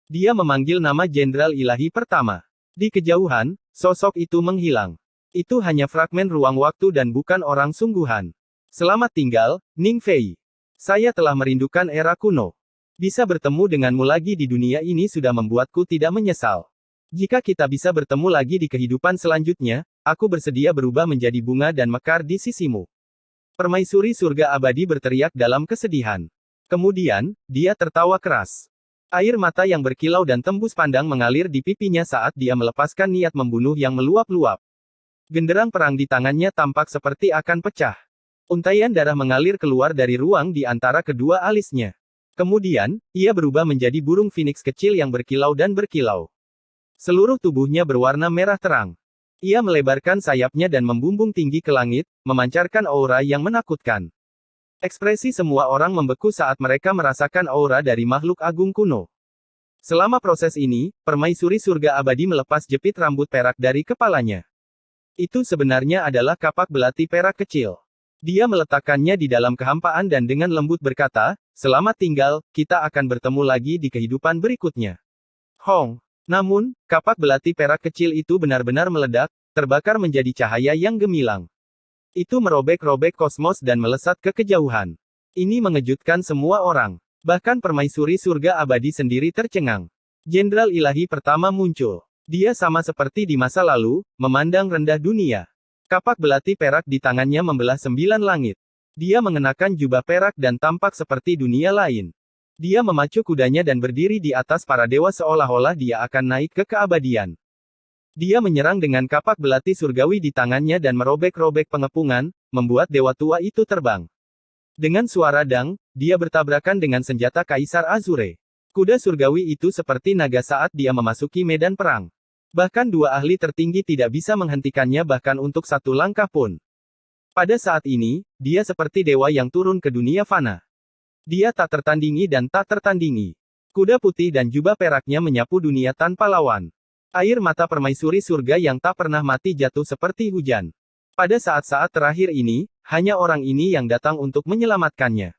Dia memanggil nama jenderal ilahi pertama. Di kejauhan, sosok itu menghilang. Itu hanya fragmen ruang waktu dan bukan orang sungguhan. Selamat tinggal, Ning Fei. Saya telah merindukan era kuno. Bisa bertemu denganmu lagi di dunia ini sudah membuatku tidak menyesal. Jika kita bisa bertemu lagi di kehidupan selanjutnya, aku bersedia berubah menjadi bunga dan mekar di sisimu. Permaisuri surga abadi berteriak dalam kesedihan. Kemudian, dia tertawa keras. Air mata yang berkilau dan tembus pandang mengalir di pipinya saat dia melepaskan niat membunuh yang meluap-luap. Genderang perang di tangannya tampak seperti akan pecah. Untaian darah mengalir keluar dari ruang di antara kedua alisnya. Kemudian, ia berubah menjadi burung phoenix kecil yang berkilau dan berkilau. Seluruh tubuhnya berwarna merah terang. Ia melebarkan sayapnya dan membumbung tinggi ke langit, memancarkan aura yang menakutkan. Ekspresi semua orang membeku saat mereka merasakan aura dari makhluk agung kuno. Selama proses ini, permaisuri surga abadi melepas jepit rambut perak dari kepalanya. Itu sebenarnya adalah kapak belati perak kecil. Dia meletakkannya di dalam kehampaan dan dengan lembut berkata, "Selamat tinggal, kita akan bertemu lagi di kehidupan berikutnya." Hong. Namun, kapak belati perak kecil itu benar-benar meledak, terbakar menjadi cahaya yang gemilang. Itu merobek-robek kosmos dan melesat ke kejauhan. Ini mengejutkan semua orang. Bahkan permaisuri surga abadi sendiri tercengang. Jenderal ilahi pertama muncul. Dia sama seperti di masa lalu, memandang rendah dunia. Kapak belati perak di tangannya membelah 9 langit. Dia mengenakan jubah perak dan tampak seperti dunia lain. Dia memacu kudanya dan berdiri di atas para dewa seolah-olah dia akan naik ke keabadian. Dia menyerang dengan kapak belati surgawi di tangannya dan merobek-robek pengepungan, membuat dewa tua itu terbang. Dengan suara dang, dia bertabrakan dengan senjata Kaisar Azure. Kuda surgawi itu seperti naga saat dia memasuki medan perang. Bahkan dua ahli tertinggi tidak bisa menghentikannya bahkan untuk satu langkah pun. Pada saat ini, dia seperti dewa yang turun ke dunia fana. Dia tak tertandingi dan tak tertandingi. Kuda putih dan jubah peraknya menyapu dunia tanpa lawan. Air mata permaisuri surga yang tak pernah mati jatuh seperti hujan. Pada saat-saat terakhir ini, hanya orang ini yang datang untuk menyelamatkannya.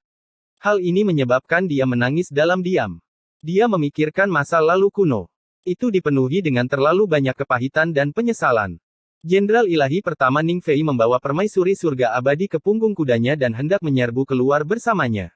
Hal ini menyebabkan dia menangis dalam diam. Dia memikirkan masa lalu kuno. Itu dipenuhi dengan terlalu banyak kepahitan dan penyesalan. Jenderal ilahi pertama Ning Fei membawa permaisuri surga abadi ke punggung kudanya dan hendak menyerbu keluar bersamanya.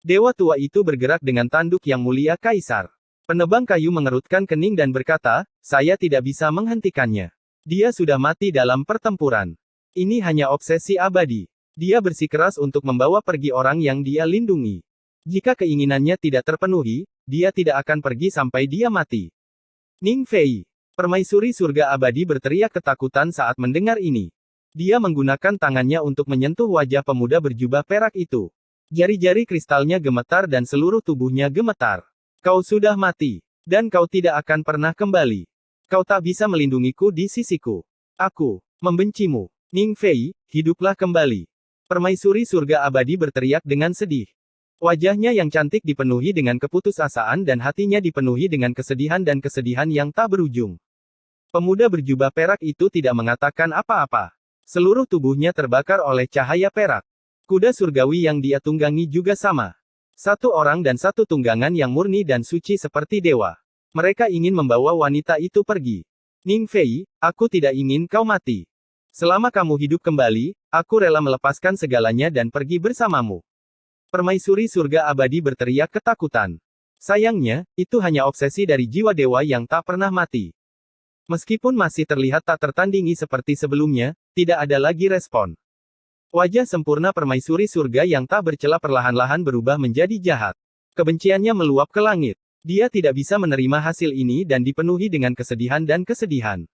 Dewa tua itu bergerak dengan tanduk yang mulia Kaisar. Penebang kayu mengerutkan kening dan berkata, saya tidak bisa menghentikannya. Dia sudah mati dalam pertempuran. Ini hanya obsesi abadi. Dia bersikeras untuk membawa pergi orang yang dia lindungi. Jika keinginannya tidak terpenuhi, dia tidak akan pergi sampai dia mati. Ning Fei, permaisuri surga abadi berteriak ketakutan saat mendengar ini. Dia menggunakan tangannya untuk menyentuh wajah pemuda berjubah perak itu. Jari-jari kristalnya gemetar dan seluruh tubuhnya gemetar. Kau sudah mati, dan kau tidak akan pernah kembali. Kau tak bisa melindungiku di sisiku. Aku membencimu. Ning Fei, hiduplah kembali. Permaisuri surga abadi berteriak dengan sedih. Wajahnya yang cantik dipenuhi dengan keputusasaan dan hatinya dipenuhi dengan kesedihan dan kesedihan yang tak berujung. Pemuda berjubah perak itu tidak mengatakan apa-apa. Seluruh tubuhnya terbakar oleh cahaya perak. Kuda surgawi yang dia tunggangi juga sama. Satu orang dan satu tunggangan yang murni dan suci seperti dewa. Mereka ingin membawa wanita itu pergi. Ning Fei, aku tidak ingin kau mati. Selama kamu hidup kembali, aku rela melepaskan segalanya dan pergi bersamamu. Permaisuri surga abadi berteriak ketakutan. Sayangnya, itu hanya obsesi dari jiwa dewa yang tak pernah mati. Meskipun masih terlihat tak tertandingi seperti sebelumnya, tidak ada lagi respon. Wajah sempurna permaisuri surga yang tak bercela perlahan-lahan berubah menjadi jahat. Kebenciannya meluap ke langit. Dia tidak bisa menerima hasil ini dan dipenuhi dengan kesedihan dan kesedihan.